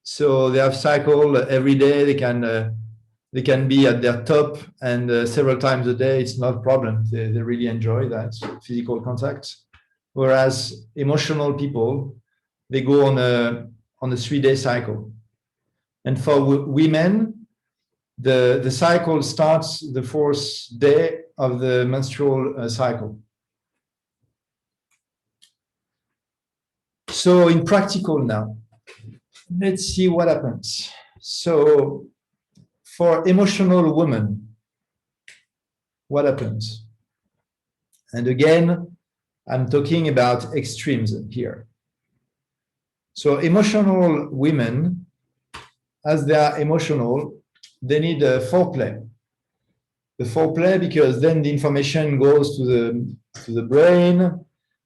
So they have cycle every day. They can be at their top and several times a day. It's not a problem. They really enjoy that physical contact. Whereas emotional people, they go on a 3-day cycle. And for women, the cycle starts the 4th day of the menstrual cycle. So in practical now, let's see what happens. So for emotional women, what happens? And again, I'm talking about extremes here. So emotional women, as they are emotional, they need a foreplay. The foreplay, because then the information goes to the brain,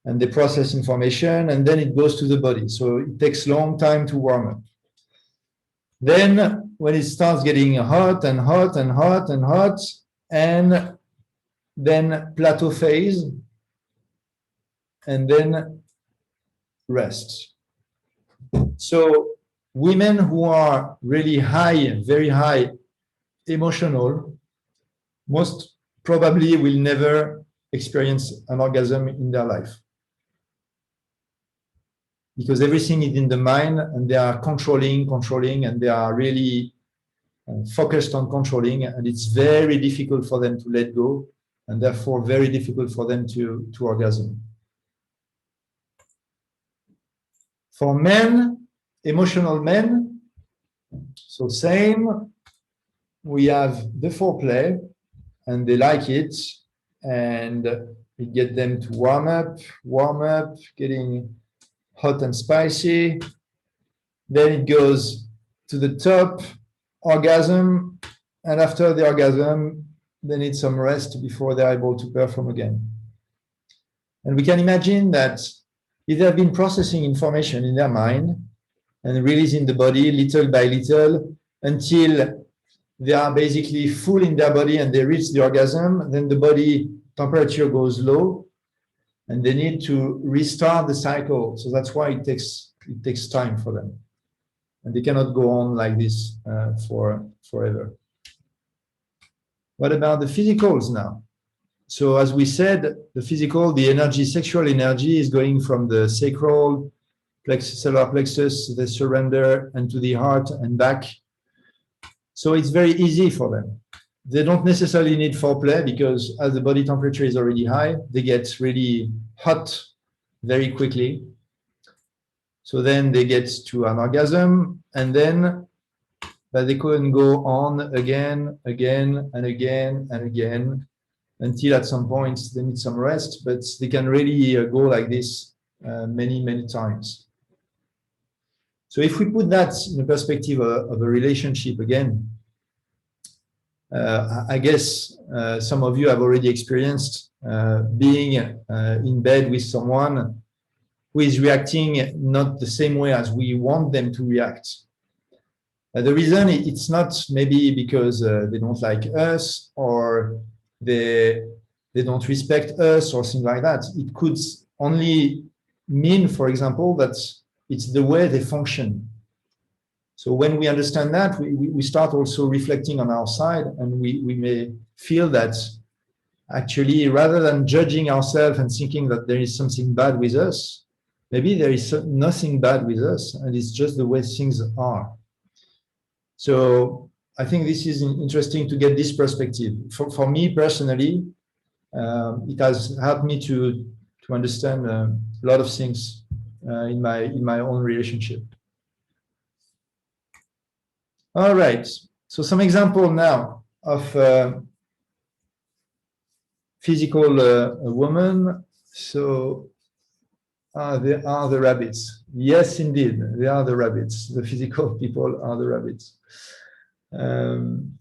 and they process information, and then it goes to the body. So it takes a long time to warm up. Then when it starts getting hot and hot and hot and hot, and then plateau phase, and then rest. So women who are really high, very high emotional, most probably will never experience an orgasm in their life, because everything is in the mind, and they are controlling, and they are really focused on controlling, and it's very difficult for them to let go, and therefore very difficult for them to orgasm. For men, emotional men, so same, we have the foreplay, and they like it, and we get them to warm up, getting hot and spicy. Then it goes to the top, orgasm, and after the orgasm, they need some rest before they're able to perform again. And we can imagine that if they have been processing information in their mind and releasing the body little by little until they are basically full in their body and they reach the orgasm, then the body temperature goes low and they need to restart the cycle. So that's why it takes time for them. And they cannot go on like this forever. What about the physicals now? So as we said, the physical, the energy, sexual energy is going from the sacral, solar plexus, the surrender, and to the heart and back. So it's very easy for them. They don't necessarily need foreplay because as the body temperature is already high, they get really hot very quickly. So then they get to an orgasm, and then but they couldn't go on again and again and again until at some point they need some rest, but they can really go like this many, many times. So if we put that in the perspective of a relationship again, I guess some of you have already experienced being in bed with someone who is reacting not the same way as we want them to react. The reason it's not maybe because they don't like us or they don't respect us or things like that. It could only mean, for example, that it's the way they function. So when we understand that, we start also reflecting on our side, and we may feel that actually, rather than judging ourselves and thinking that there is something bad with us, maybe there is nothing bad with us, and it's just the way things are. So I think this is interesting to get this perspective. For me personally, it has helped me to understand a lot of things in my own relationship. All right. So some example now of physical woman. So they are the rabbits. Yes, indeed, they are the rabbits. The physical people are the rabbits. And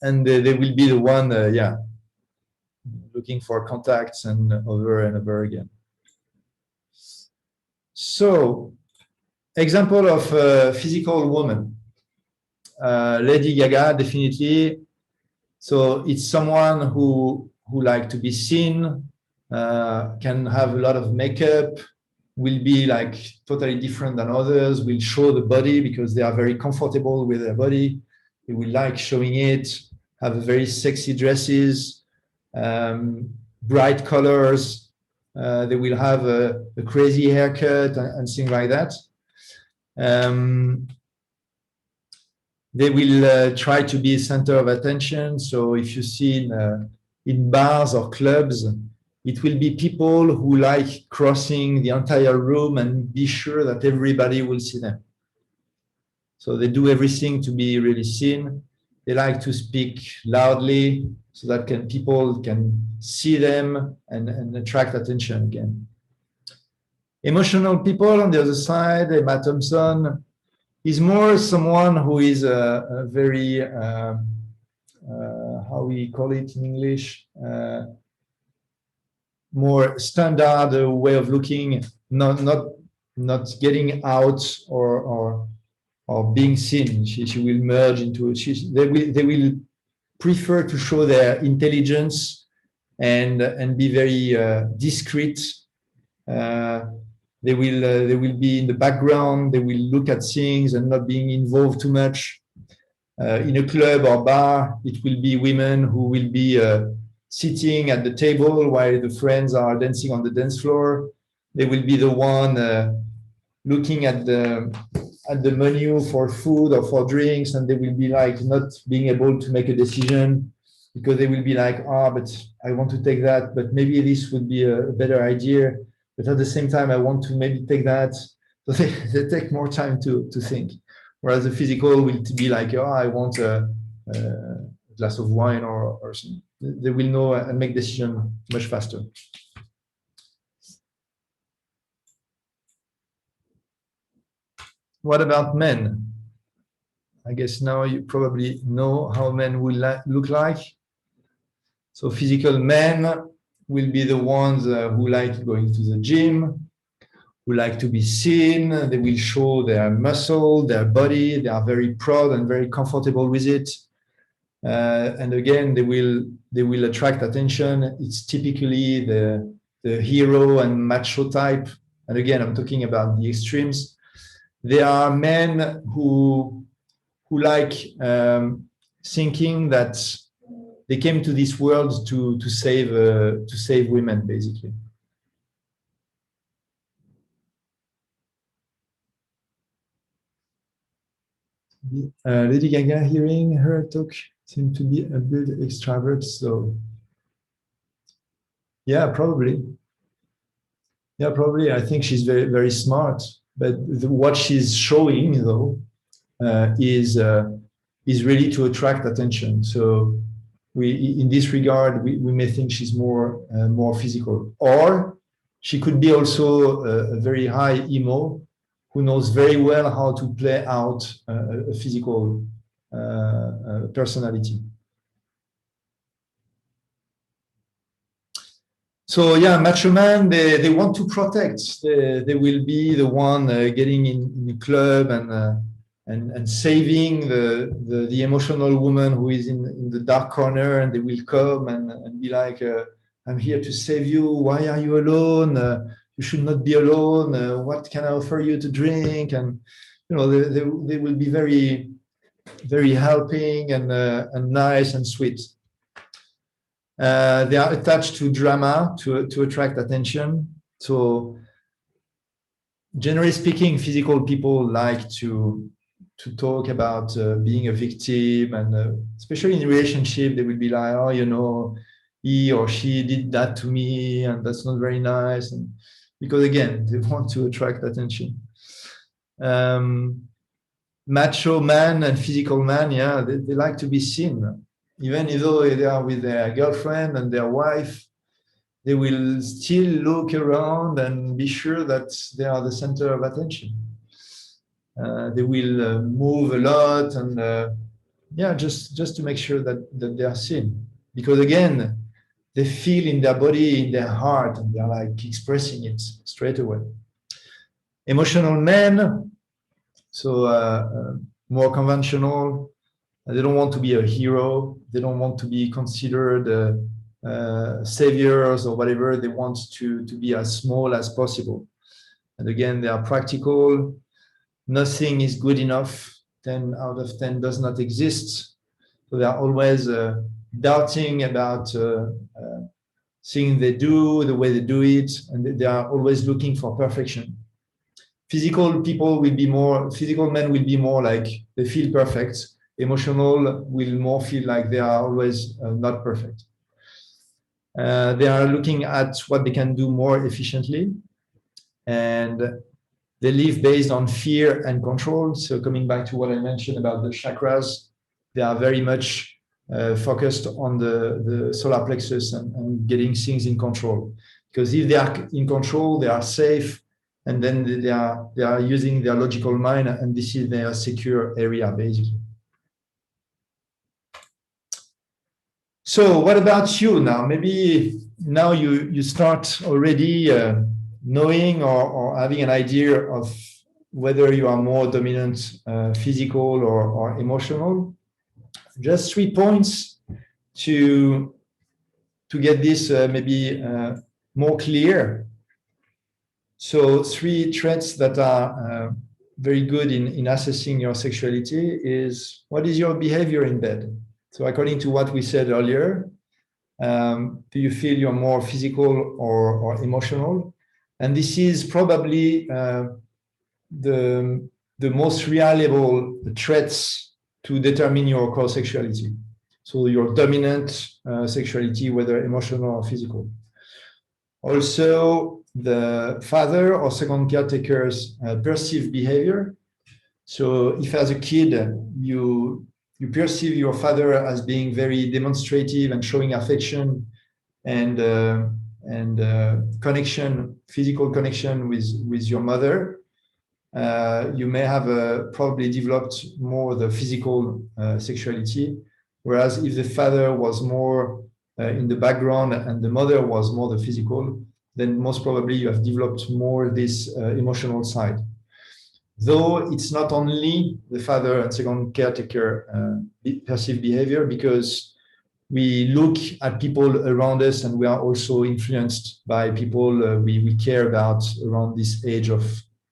they will be the one, yeah, looking for contacts and over again. So, example of physical woman. Lady Gaga, definitely. So it's someone who like to be seen, can have a lot of makeup, will be like totally different than others, will show the body because they are very comfortable with their body. They will like showing it, have very sexy dresses, bright colors. They will have a crazy haircut and things like that. They will try to be a center of attention. So if you see in bars or clubs, it will be people who like crossing the entire room and be sure that everybody will see them. So they do everything to be really seen. They like to speak loudly so that people can see them and attract attention again. Emotional people on the other side, Emma Thompson, is more someone who is a very, how we call it in English, more standard way of looking, not getting out or being seen. She will merge into it. They will prefer to show their intelligence and be very discreet. They will be in the background. They will look at things and not being involved too much. In a club or bar, it will be women who will be sitting at the table while the friends are dancing on the dance floor. They will be the one looking at the menu for food or for drinks, and they will be like not being able to make a decision because they will be like, but I want to take that, but maybe this would be a better idea. But at the same time, I want to maybe take that. So they take more time to think. Whereas the physical will be like, I want a glass of wine or something. They will know and make decision much faster. What about men? I guess now you probably know how men will look like. So physical men will be the ones who like going to the gym, who like to be seen. They will show their muscle, their body. They are very proud and very comfortable with it. And again, they will attract attention. It's typically the hero and macho type. And again, I'm talking about the extremes. There are men who like thinking that they came to this world to save women, basically. Lady Gaga, hearing her talk, seemed to be a bit extravert. So, yeah, probably. Yeah, probably. I think she's very, very smart. But what she's showing, though, is really to attract attention. So in this regard, we may think she's more physical. Or she could be also a very high emo who knows very well how to play out a physical personality. So yeah, macho man, they want to protect. They will be the one getting in the club and saving the emotional woman who is in the dark corner, and they will come and be like, I'm here to save you. Why are you alone? You should not be alone. What can I offer you to drink? And you know, they will be very, very helping and nice and sweet. They are attached to drama to attract attention. So generally speaking, physical people like to talk about being a victim, and especially in relationship, they will be like, oh, you know, he or she did that to me, and that's not very nice. And because again, they want to attract attention. Macho man and physical man, yeah, they like to be seen. Even though they are with their girlfriend and their wife, they will still look around and be sure that they are the center of attention. They will move a lot, and yeah, just to make sure that they are seen. Because again, they feel in their body, in their heart, and they're like expressing it straight away. Emotional men, so more conventional. They don't want to be a hero. They don't want to be considered saviors or whatever. They want to be as small as possible. And again, they are practical. Nothing is good enough. 10 out of 10 does not exist. So they are always doubting about things they do, the way they do it, and they are always looking for perfection. Physical men will be more like they feel perfect. Emotional will more feel like they are always not perfect. They are looking at what they can do more efficiently, and they live based on fear and control. So coming back to what I mentioned about the chakras, they are very much focused on the solar plexus and getting things in control. Because if they are in control, they are safe, and then they are using their logical mind, and this is their secure area, basically. So what about you now? Maybe now you start already knowing or having an idea of whether you are more dominant, physical or emotional. Just 3 points to get this maybe more clear. So 3 traits that are very good in assessing your sexuality is, what is your behavior in bed? So according to what we said earlier, do you feel you're more physical or emotional? And this is probably the most reliable traits to determine your core sexuality. So your dominant sexuality, whether emotional or physical. Also, the father or second caretaker's perceived behavior. So if as a kid you perceive your father as being very demonstrative and showing affection and connection, physical connection with your mother, you may have probably developed more the physical sexuality. Whereas if the father was more in the background and the mother was more the physical, then most probably you have developed more this emotional side. Though it's not only the father and second caretaker perceived behavior, because we look at people around us and we are also influenced by people we care about around this age of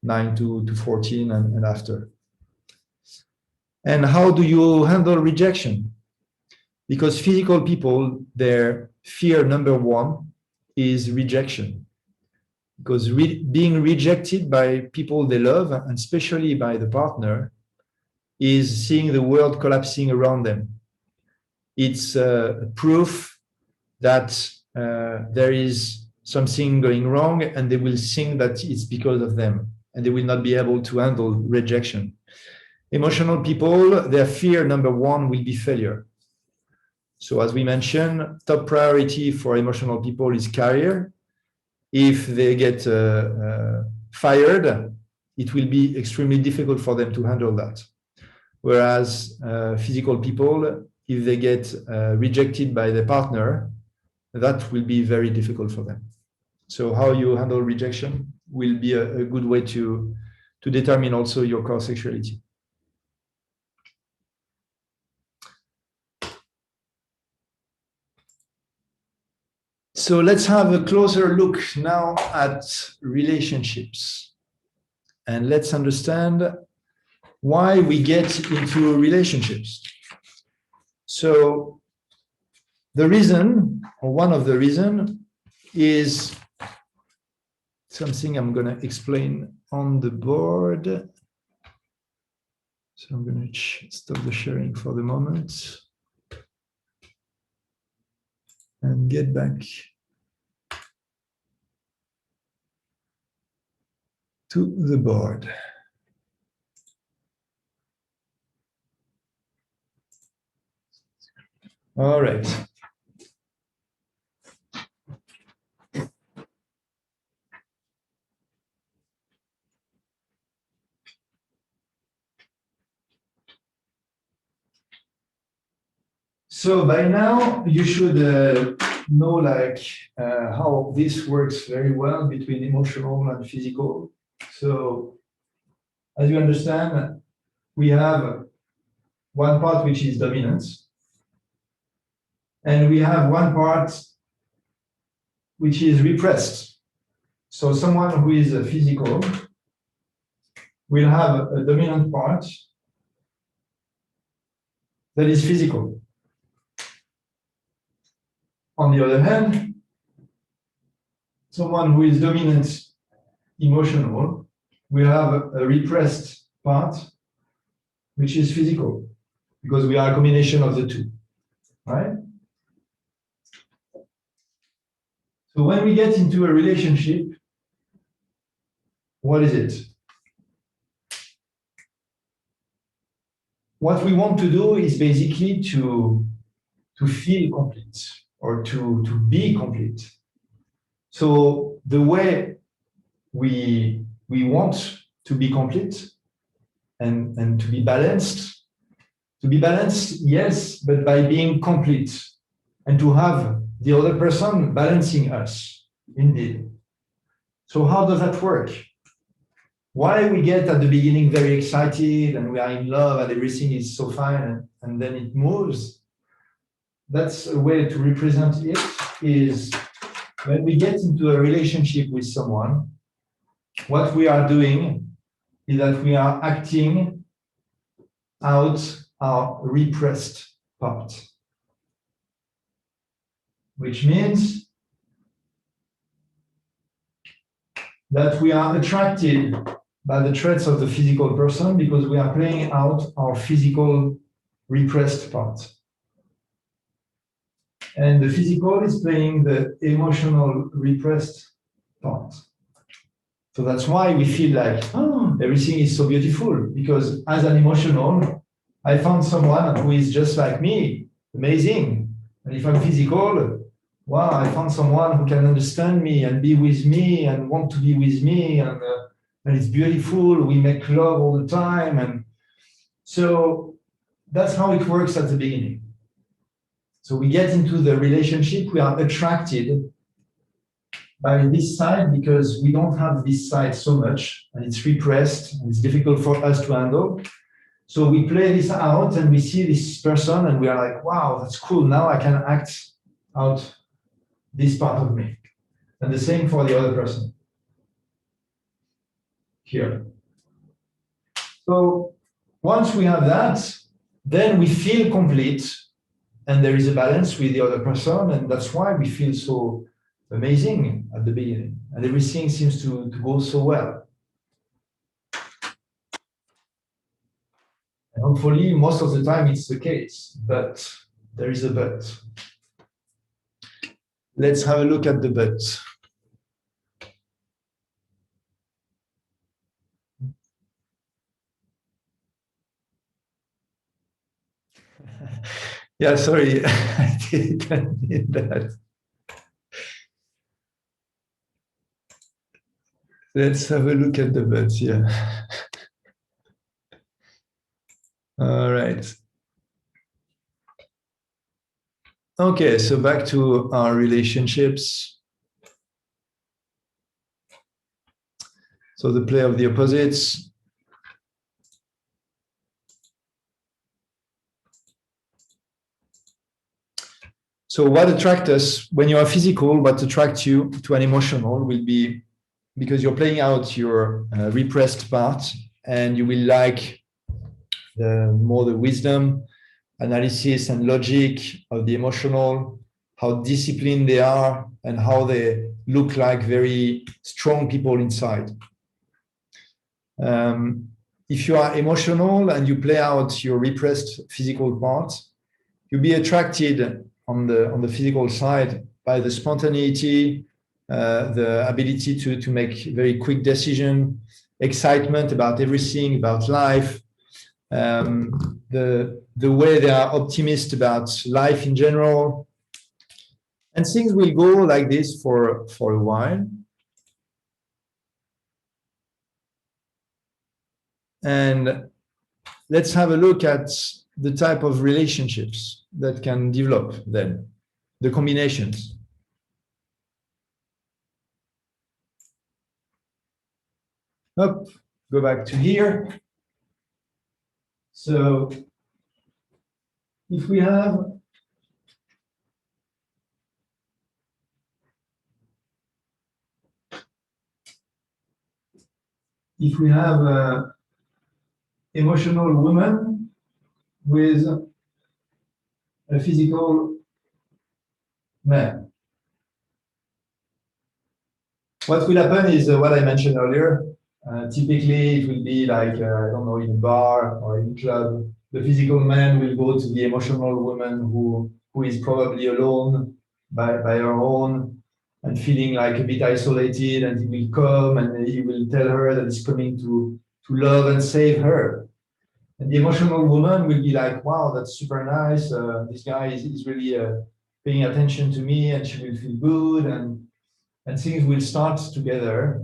9 to 14 and after. And how do you handle rejection? Because physical people, their fear number 1 is rejection. Because being rejected by people they love, and especially by the partner, is seeing the world collapsing around them. It's proof that there is something going wrong, and they will think that it's because of them, and they will not be able to handle rejection. Emotional people, their fear number 1 will be failure. So as we mentioned, top priority for emotional people is career. If they get fired, it will be extremely difficult for them to handle that. Whereas physical people, if they get rejected by their partner, that will be very difficult for them. So how you handle rejection will be a good way to determine also your core sexuality. So let's have a closer look now at relationships. And let's understand why we get into relationships. So the reason, or one of the reasons, is something I'm going to explain on the board. So I'm going to stop the sharing for the moment and get back to the board. All right. So by now you should know how this works very well between emotional and physical. So as you understand, we have one part which is dominance, and we have one part which is repressed. So someone who is physical will have a dominant part that is physical. On the other hand, someone who is dominant emotional will have a repressed part which is physical, because we are a combination of the two, right? So when we get into a relationship, what is it? What we want to do is basically to feel complete or to be complete. So the way we want to be complete and to be balanced, yes, but by being complete and to have the other person balancing us, indeed. So how does that work? Why we get at the beginning very excited and we are in love and everything is so fine and then it moves? That's a way to represent it, is when we get into a relationship with someone, what we are doing is that we are acting out our repressed part, which means that we are attracted by the traits of the physical person because we are playing out our physical repressed part. And the physical is playing the emotional repressed part. So that's why we feel like, oh, everything is so beautiful, because as an emotional, I found someone who is just like me, amazing. And if I'm physical, wow, I found someone who can understand me and be with me and want to be with me, and it's beautiful. We make love all the time. And so that's how it works at the beginning. So we get into the relationship, we are attracted by this side because we don't have this side so much, and it's repressed, and it's difficult for us to handle. So we play this out and we see this person and we are like, wow, that's cool. Now I can act out this part of me. And the same for the other person here. So once we have that, then we feel complete and there is a balance with the other person. And that's why we feel so amazing at the beginning. And everything seems to go so well. And hopefully, most of the time it's the case, but there is a but. Let's have a look at the but. Yeah, sorry, I didn't need that. Let's have a look at the birds here. All right. Okay, so back to our relationships. So the play of the opposites. So what attracts us when you are physical, what attracts you to an emotional will be because you're playing out your repressed part, and you will like more the wisdom, analysis, and logic of the emotional, how disciplined they are, and how they look like very strong people inside. If you are emotional and you play out your repressed physical part, you'll be attracted on the physical side by the spontaneity, the ability to make very quick decision, excitement about everything, about life, the way they are optimistic about life in general. And things will go like this for a while. And let's have a look at the type of relationships that can develop then, the combinations. Up, go back to here. So if we have a emotional woman with a physical man, what will happen is what I mentioned earlier. Typically, it will be like, I don't know, in a bar or in a club. The physical man will go to the emotional woman who is probably alone by her own and feeling like a bit isolated, and he will come and he will tell her that he's coming to love and save her. And the emotional woman will be like, wow, that's super nice. This guy is really paying attention to me, and she will feel good, and things will start together.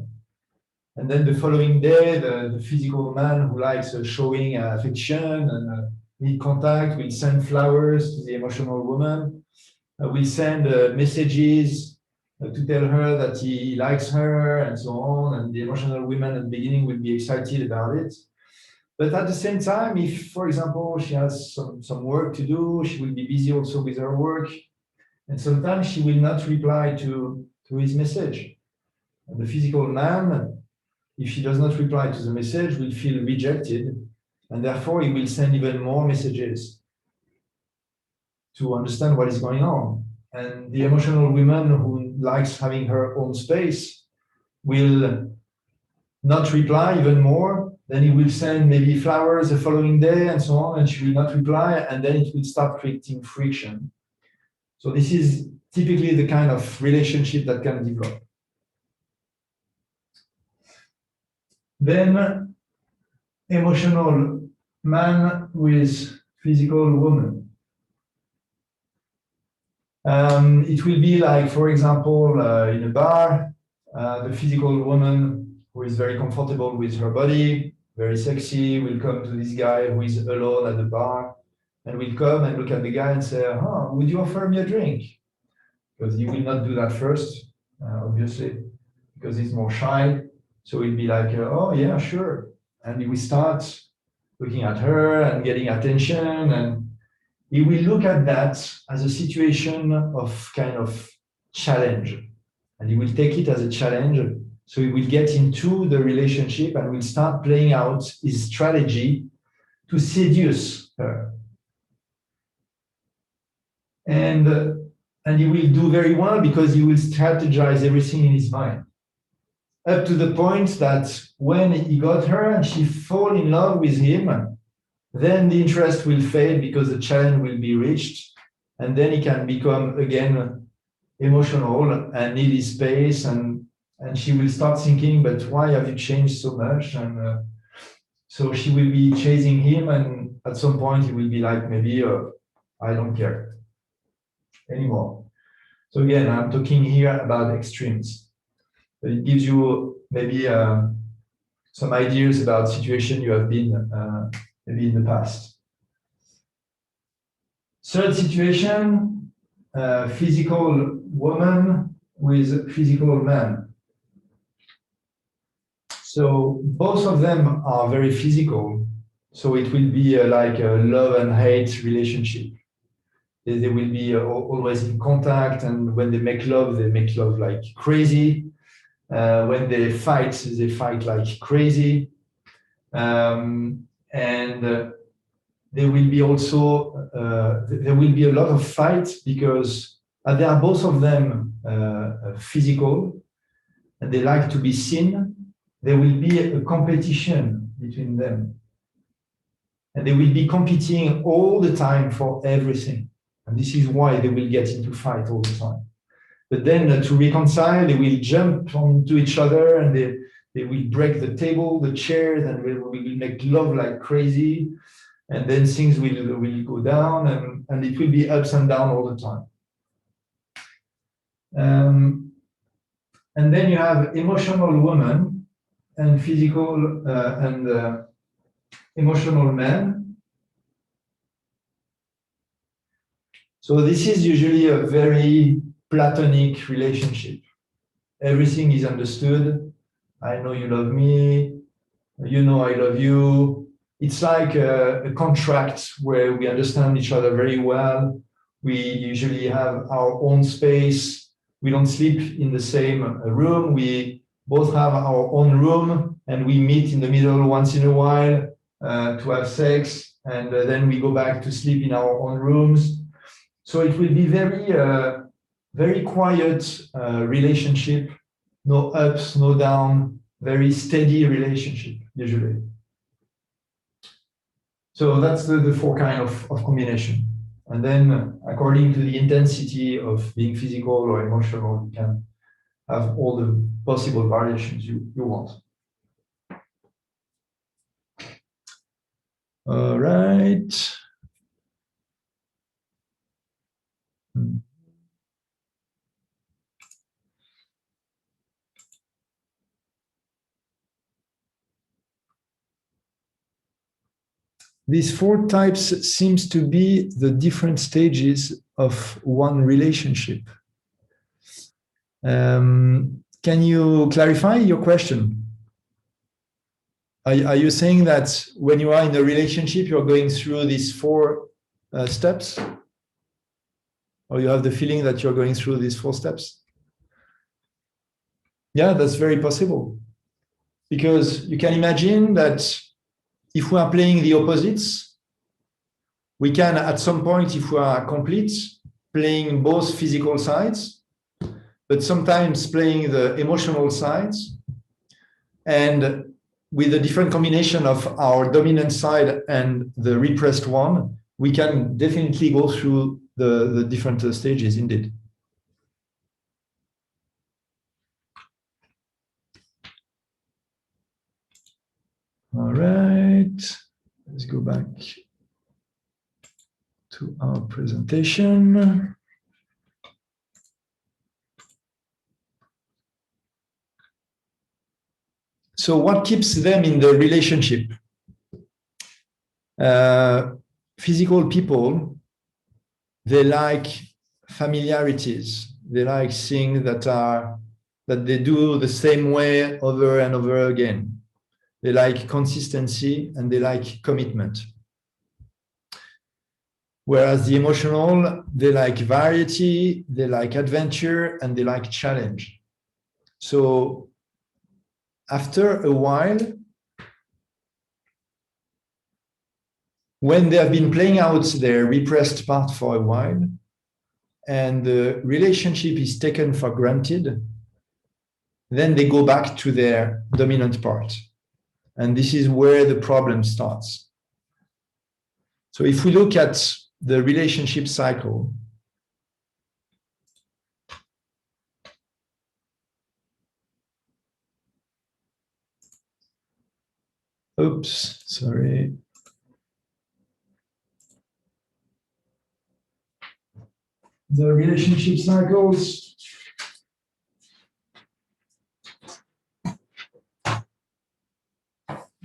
And then the following day, the physical man who likes showing affection and need contact will send flowers to the emotional woman, will send messages to tell her that he likes her and so on. And the emotional woman at the beginning will be excited about it. But at the same time, if, for example, she has some work to do, she will be busy also with her work. And sometimes she will not reply to his message. And the physical man, if she does not reply to the message, will feel rejected, and therefore he will send even more messages to understand what is going on. And the emotional woman who likes having her own space will not reply even more. Then he will send maybe flowers the following day and so on, and she will not reply, and then it will start creating friction. So this is typically the kind of relationship that can develop. Then emotional man with physical woman. It will be like, for example, in a bar, the physical woman who is very comfortable with her body, very sexy, will come to this guy who is alone at the bar, and will come and look at the guy and say, would you offer me a drink? Because he will not do that first, obviously, because he's more shy. So he'll be like, oh yeah, sure. And he will start looking at her and getting attention, and he will look at that as a situation of kind of challenge, and he will take it as a challenge. So he will get into the relationship and will start playing out his strategy to seduce her. And he will do very well because he will strategize everything in his mind, up to the point that when he got her and she fall in love with him, then the interest will fade because the challenge will be reached, and then he can become again emotional and need his space, and she will start thinking, but why have you changed so much? And so she will be chasing him, and at some point he will be like, maybe I don't care anymore. So again, I'm talking here about extremes. But it gives you maybe some ideas about situation you have been maybe in the past. Third situation, physical woman with physical man. So both of them are very physical. So it will be like a love and hate relationship. They will be always in contact, and when they make love like crazy. When they fight like crazy. And there will be also there will be a lot of fights because they are both of them physical, and they like to be seen. There will be a competition between them, and they will be competing all the time for everything. And this is why they will get into fight all the time. But then to reconcile, they will jump onto each other, and they will break the table, the chairs, and we will make love like crazy. And then things will go down, and it will be ups and downs all the time. And then you have emotional woman and physical and emotional man. So this is usually a very platonic relationship. Everything is understood. I know you love me. You know I love you. It's like a contract where we understand each other very well. We usually have our own space. We don't sleep in the same room. We both have our own room, and we meet in the middle once in a while to have sex, and then we go back to sleep in our own rooms. So it will be very quiet relationship, no ups, no down, very steady relationship usually. So that's the four kind of combination. And then according to the intensity of being physical or emotional, you can have all the possible variations you want. All right. These four types seems to be the different stages of one relationship. Can you clarify your question? Are you saying that when you are in a relationship, you're going through these four steps? Or you have the feeling that you're going through these four steps? Yeah, that's very possible. Because you can imagine that if we are playing the opposites, we can, at some point, if we are complete, playing both physical sides, but sometimes playing the emotional sides. And with a different combination of our dominant side and the repressed one, we can definitely go through the different stages indeed. All right, let's go back to our presentation. So what keeps them in the relationship? Physical people, they like familiarities. They like things that they do the same way over and over again. They like consistency and they like commitment. Whereas the emotional, they like variety, they like adventure, and they like challenge. So after a while, when they have been playing out their repressed part for a while, and the relationship is taken for granted, then they go back to their dominant part. And this is where the problem starts. So if we look at the relationship cycle, oops, sorry. the relationship cycles.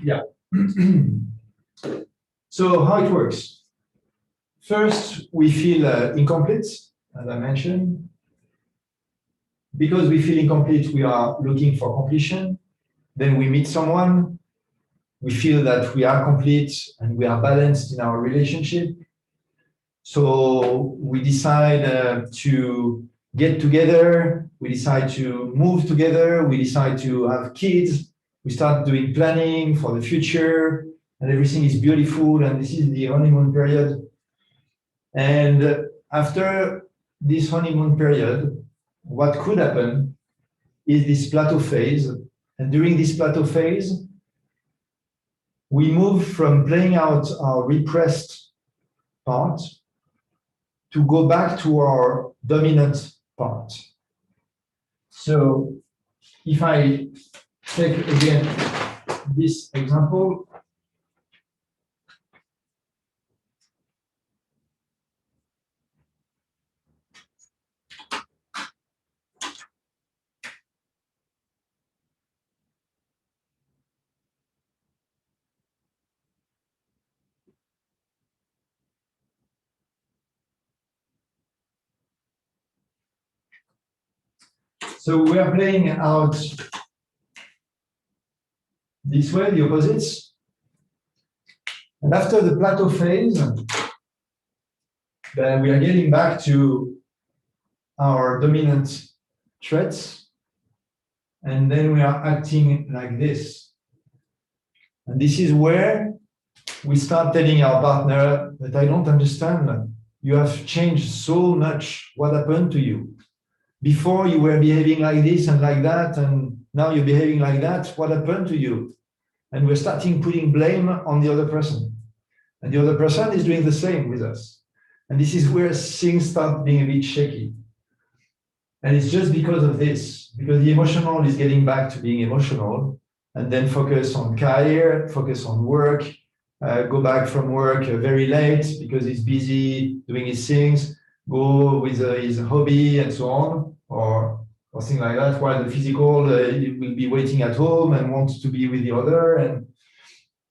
Yeah. So how it works? First, we feel incomplete, as I mentioned. Because we feel incomplete, we are looking for completion. Then we meet someone. We feel that we are complete and we are balanced in our relationship. So we decide to get together. We decide to move together. We decide to have kids. We start doing planning for the future, and everything is beautiful. And this is the honeymoon period. And after this honeymoon period, what could happen is this plateau phase. And during this plateau phase, we move from playing out our repressed part to go back to our dominant part. So if I take again this example, so we are playing out this way, the opposites. And after the plateau phase, then we are getting back to our dominant traits. And then we are acting like this. And this is where we start telling our partner that I don't understand. You have changed so much. What happened to you? Before you were behaving like this and like that, and now you're behaving like that. What happened to you? And we're starting putting blame on the other person. And the other person is doing the same with us. And this is where things start being a bit shaky. And it's just because of this, because the emotional is getting back to being emotional, and then focus on career, focus on work, go back from work very late because he's busy doing his things, go with his hobby and so on, or things like that, while the physical will be waiting at home and wants to be with the other. And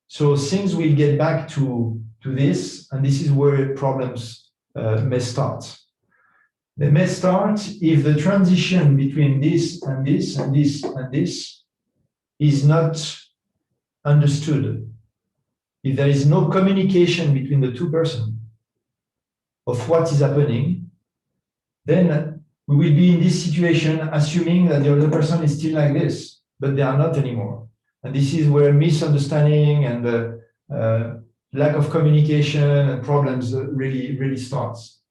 so things will get back to this, and this is where problems may start. They may start if the transition between this and this and this and this is not understood. If there is no communication between the two persons of what is happening, then we will be in this situation assuming that the other person is still like this, but they are not anymore. And this is where misunderstanding and lack of communication and problems really starts.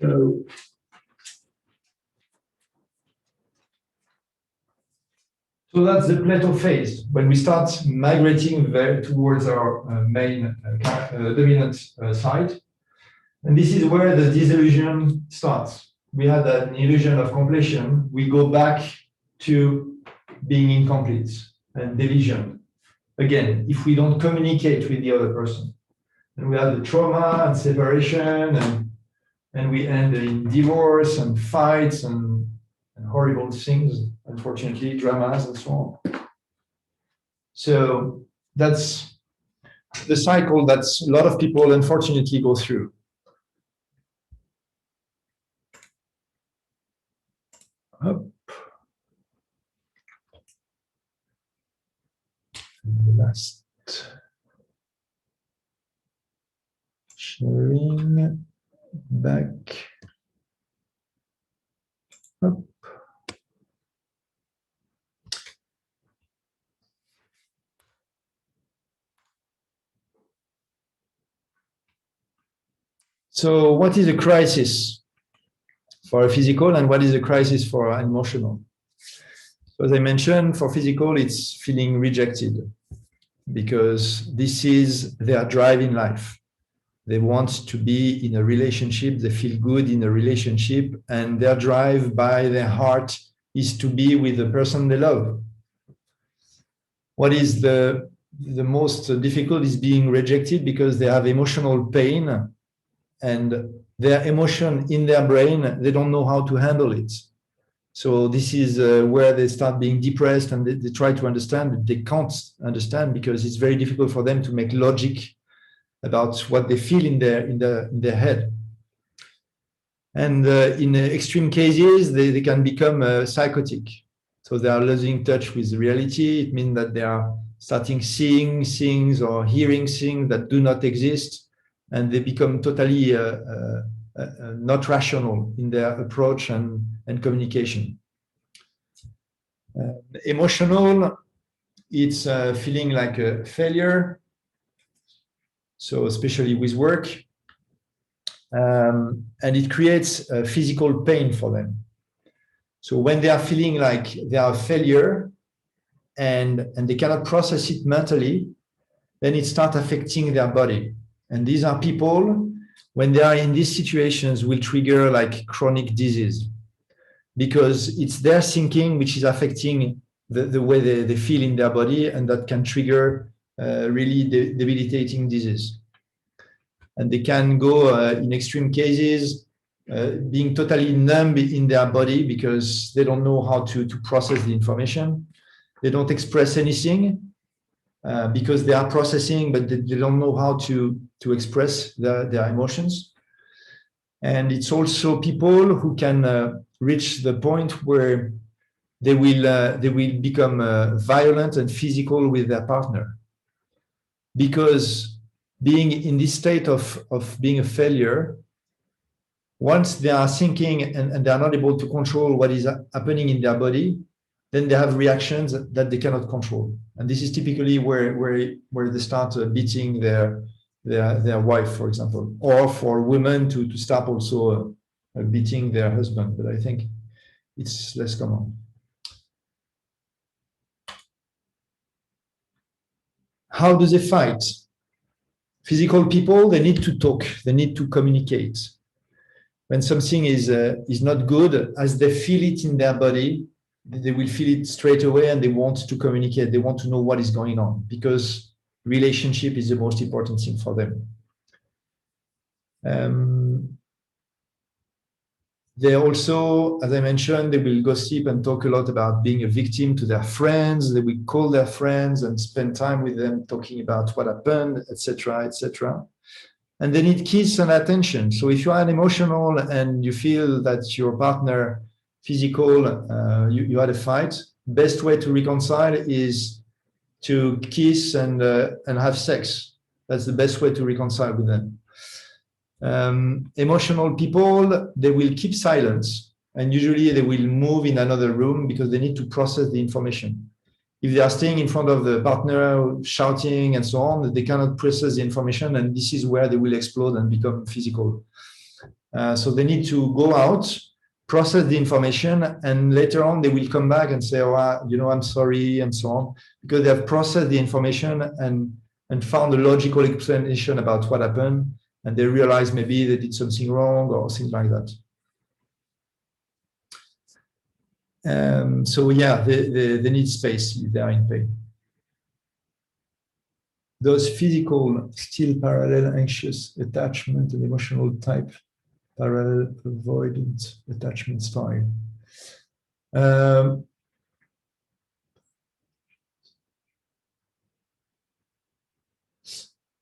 So that's the plateau phase, when we start migrating towards our main dominant side. And this is where the disillusion starts. We had an illusion of completion. We go back to being incomplete and division. Again, if we don't communicate with the other person. And we have the trauma and separation, and we end in divorce and fights and horrible things, unfortunately, dramas and so on. So that's the cycle that a lot of people unfortunately go through. Up. Last sharing back. Up. So what is a crisis for a physical, and what is a crisis for an emotional? So as I mentioned, for physical, it's feeling rejected because this is their drive in life. They want to be in a relationship, they feel good in a relationship, and their drive by their heart is to be with the person they love. What is the most difficult is being rejected because they have emotional pain, and their emotion in their brain, they don't know how to handle it. So this is where they start being depressed, and they try to understand, but they can't understand because it's very difficult for them to make logic about what they feel in their head. And in extreme cases, they can become psychotic. So they are losing touch with reality. It means that they are starting seeing things or hearing things that do not exist, and they become totally not rational in their approach and communication. Emotional, it's feeling like a failure. So especially with work, and it creates physical pain for them. So when they are feeling like they are a failure and they cannot process it mentally, then it starts affecting their body. And these are people, when they are in these situations, will trigger like chronic disease, because it's their thinking which is affecting the way they feel in their body, and that can trigger really debilitating disease. And they can go in extreme cases being totally numb in their body because they don't know how to process the information. They don't express anything because they are processing, but they don't know how to express their emotions. And it's also people who can reach the point where they will become violent and physical with their partner, because being in this state of being a failure, once they are thinking and they are not able to control what is happening in their body, then they have reactions that they cannot control. And this is typically where they start beating their wife, for example, or for women to stop also beating their husband. But I think it's less common. How do they fight? Physical people, they need to talk, they need to communicate. When something is not good, as they feel it in their body, they will feel it straight away, and they want to communicate. They want to know what is going on, because relationship is the most important thing for them. They also, as I mentioned, they will gossip and talk a lot about being a victim to their friends. They will call their friends and spend time with them talking about what happened, etc., etc. And they need kiss and attention. So if you are emotional and you feel that your partner, physical, you had a fight, best way to reconcile is to kiss and have sex. That's the best way to reconcile with them. Emotional people, they will keep silence, and usually they will move in another room because they need to process the information. If they are staying in front of the partner, shouting and so on, they cannot process the information, and this is where they will explode and become physical. So they need to go out, process the information, and later on they will come back and say, "Oh, I'm sorry," and so on, because they have processed the information and found a logical explanation about what happened, and they realize maybe they did something wrong or things like that. So yeah, they need space if they are in pain. Those physical, still parallel anxious attachment and emotional type, parallel avoidant attachment style.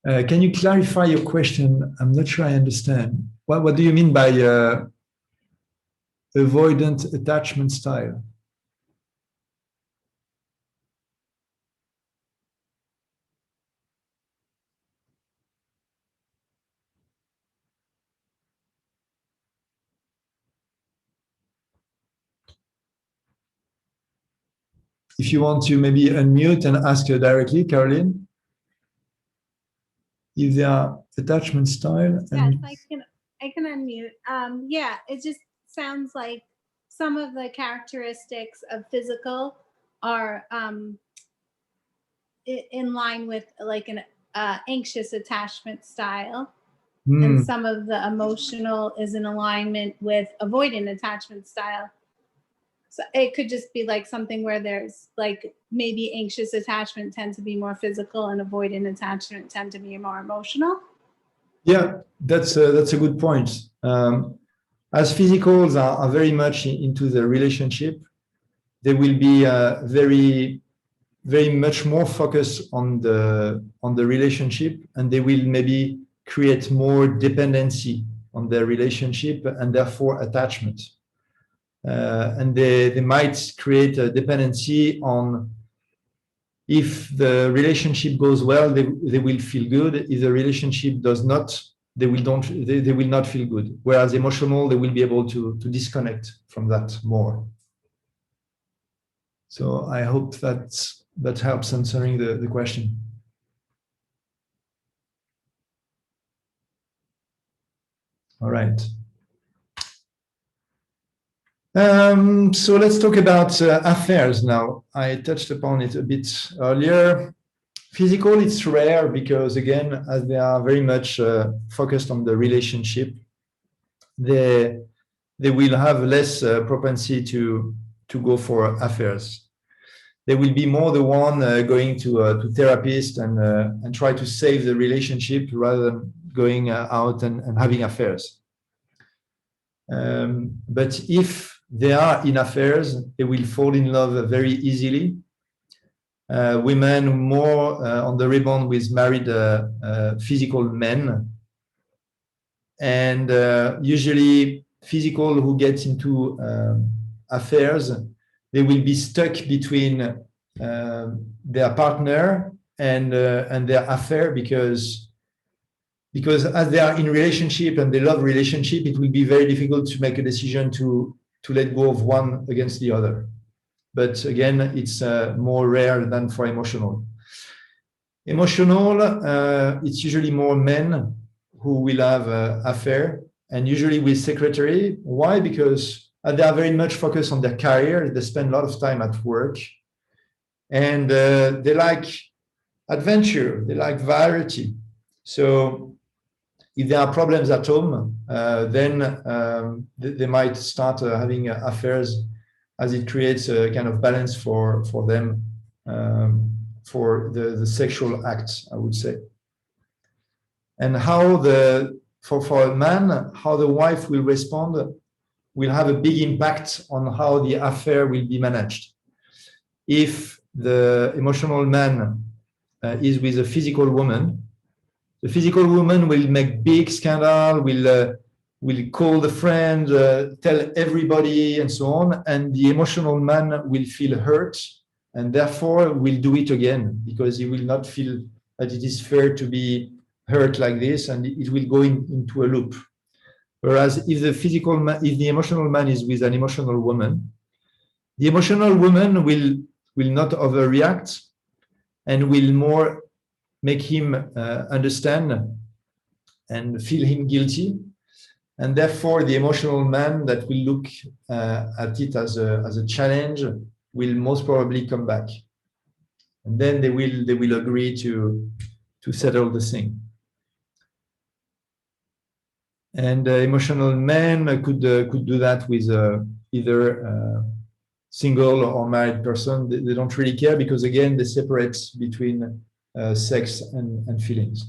Can you clarify your question? I'm not sure I understand. What do you mean by avoidant attachment style? If you want to maybe unmute and ask her directly, Caroline, if they are attachment style. Yes, I can unmute. Yeah, it just sounds like some of the characteristics of physical are in line with like an anxious attachment style. And some of the emotional is in alignment with avoidant attachment style. So it could just be like something where there's like maybe anxious attachment tend to be more physical and avoidant attachment tend to be more emotional. Yeah, that's a good point. As physicals are very much into the relationship, they will be very much more focused on the relationship, and they will maybe create more dependency on their relationship and therefore attachment. And they might create a dependency on, if the relationship goes well, they will feel good. If the relationship does not, they will not feel good. Whereas emotional, they will be able to disconnect from that more. So I hope that helps answering the question. All right. So let's talk about affairs now. I touched upon it a bit earlier. Physical, it's rare because, again, as they are very much focused on the relationship, they will have less propensity to go for affairs. They will be more the one going to therapist and try to save the relationship rather than going out and having affairs. But if they are in affairs, they will fall in love very easily. Women more on the rebound with married physical men, and usually physical who get into affairs, they will be stuck between their partner and their affair, because as they are in relationship and they love relationship, it will be very difficult to make a decision to let go of one against the other. But again, it's more rare than for emotional. Emotional, it's usually more men who will have affair, and usually with secretary. Why? Because they are very much focused on their career. They spend a lot of time at work, and they like adventure. They like variety. So if there are problems at home, then they might start having affairs, as it creates a kind of balance for them, for the sexual acts, I would say. And how for a man, how the wife will respond will have a big impact on how the affair will be managed. If the emotional man is with a physical woman, the physical woman will make big scandal, will call the friend, tell everybody, and so on. And the emotional man will feel hurt, and therefore will do it again, because he will not feel that it is fair to be hurt like this, and it will go into a loop. Whereas if the emotional man is with an emotional woman, the emotional woman will not overreact and will more make him understand and feel him guilty. And therefore, the emotional man that will look at it as a challenge will most probably come back. And then they will agree to settle the thing. And emotional men could do that with either single or married person. They don't really care, because again, they separate between sex and feelings.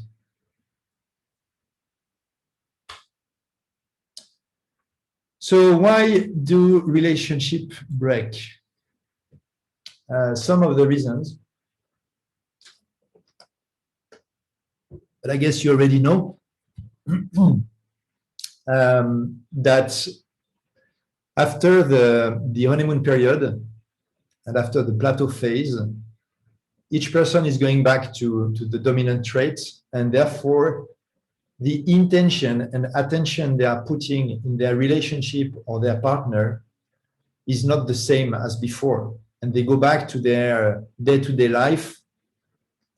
So why do relationships break? Some of the reasons, but I guess you already know that after the honeymoon period and after the plateau phase, each person is going back to the dominant traits, and therefore the intention and attention they are putting in their relationship or their partner is not the same as before. And they go back to their day-to-day life,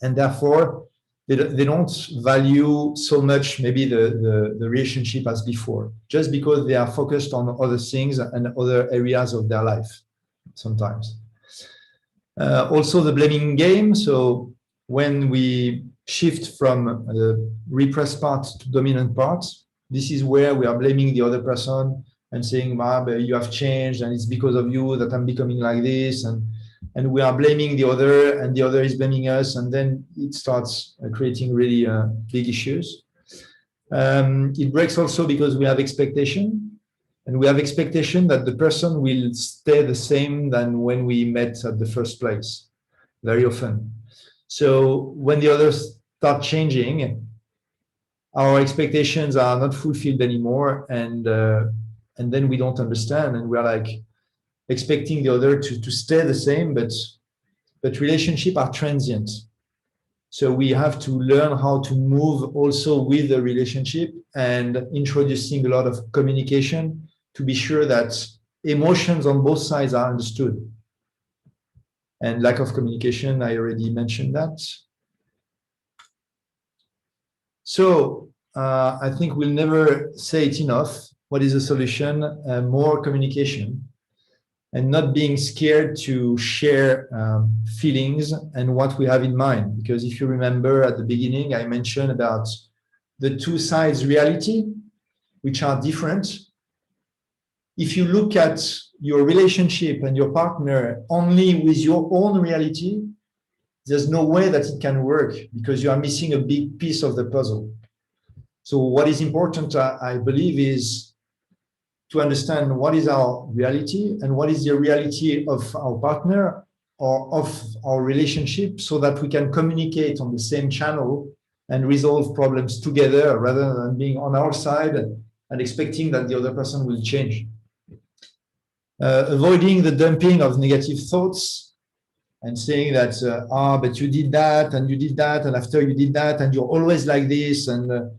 and therefore they don't value so much maybe the relationship as before, just because they are focused on other things and other areas of their life sometimes. Also the blaming game. So when we shift from repressed parts to dominant parts, this is where we are blaming the other person and saying, you have changed, and it's because of you that I'm becoming like this. And we are blaming the other, and the other is blaming us. And then it starts creating really big issues. It breaks also because we have expectation, and we have expectation that the person will stay the same than when we met at the first place, very often. So when the others start changing, our expectations are not fulfilled anymore, and then we don't understand, and we're like expecting the other to stay the same, but relationships are transient. So we have to learn how to move also with the relationship, and introducing a lot of communication to be sure that emotions on both sides are understood. And lack of communication, I already mentioned that. So I think we'll never say it enough. What is the solution? More communication, and not being scared to share feelings and what we have in mind. Because if you remember at the beginning, I mentioned about the two sides reality, which are different. If you look at your relationship and your partner only with your own reality, there's no way that it can work, because you are missing a big piece of the puzzle. So what is important, I believe, is to understand what is our reality and what is the reality of our partner or of our relationship, so that we can communicate on the same channel and resolve problems together, rather than being on our side and expecting that the other person will change. Avoiding the dumping of negative thoughts and saying that, but you did that, and you did that, and after you did that, and you're always like this, and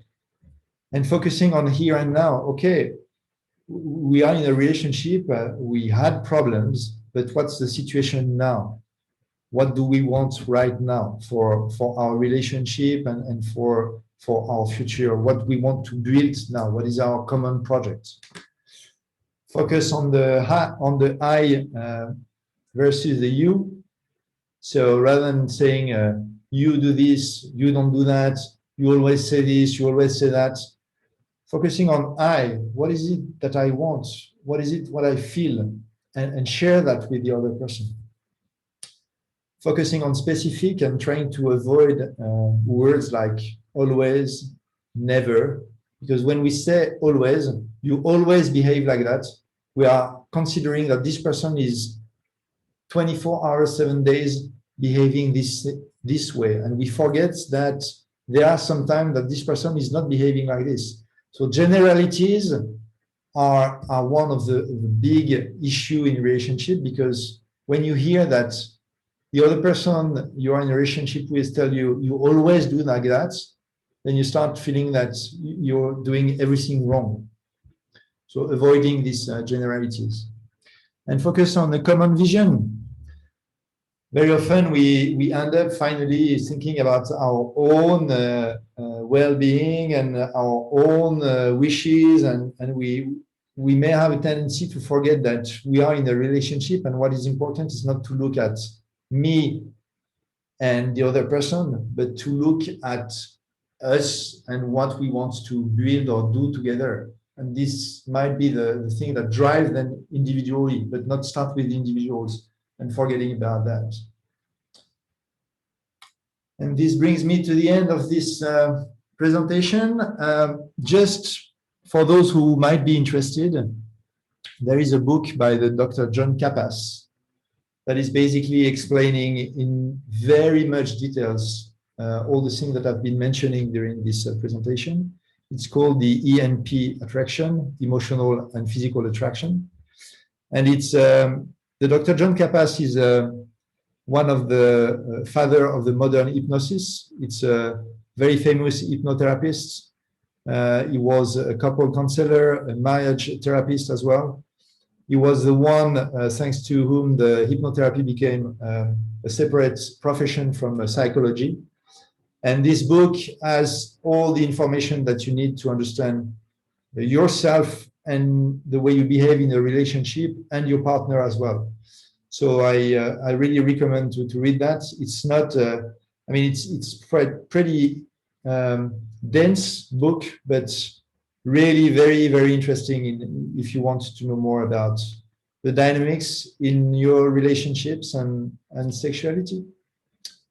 focusing on here and now. Okay, we are in a relationship, we had problems, but what's the situation now? What do we want right now for our relationship and for our future? What we want to build now? What is our common project? Focus on the I versus the you. So rather than saying you do this, you don't do that, you always say this, you always say that, focusing on I, what is it that I want? What is it, what I feel? And share that with the other person. Focusing on specific and trying to avoid words like always, never, because when we say always, you always behave like that, we are considering that this person is 24 hours, 7 days behaving this way. And we forget that there are some times that this person is not behaving like this. So generalities are one of the big issue in relationship, because when you hear that the other person you're in a relationship with tell you, you always do like that, then you start feeling that you're doing everything wrong. So avoiding these generalities and focus on the common vision. Very often we end up finally thinking about our own well-being and our own wishes, and we may have a tendency to forget that we are in a relationship, and what is important is not to look at me and the other person, but to look at us and what we want to build or do together. And this might be the thing that drives them individually, but not start with individuals and forgetting about that. And this brings me to the end of this presentation. Just for those who might be interested, there is a book by the Dr. John Kappas that is basically explaining in very much details all the things that I've been mentioning during this presentation. It's called the ENP attraction, emotional and physical attraction. And it's the Dr. John Kappas is one of the father of the modern hypnosis. It's a very famous hypnotherapist. He was a couple counselor, a marriage therapist as well. He was the one, thanks to whom the hypnotherapy became a separate profession from psychology. And this book has all the information that you need to understand yourself and the way you behave in a relationship and your partner as well. So I really recommend to read that. It's not, I mean, it's pretty dense book, but really very, very interesting if you want to know more about the dynamics in your relationships and sexuality.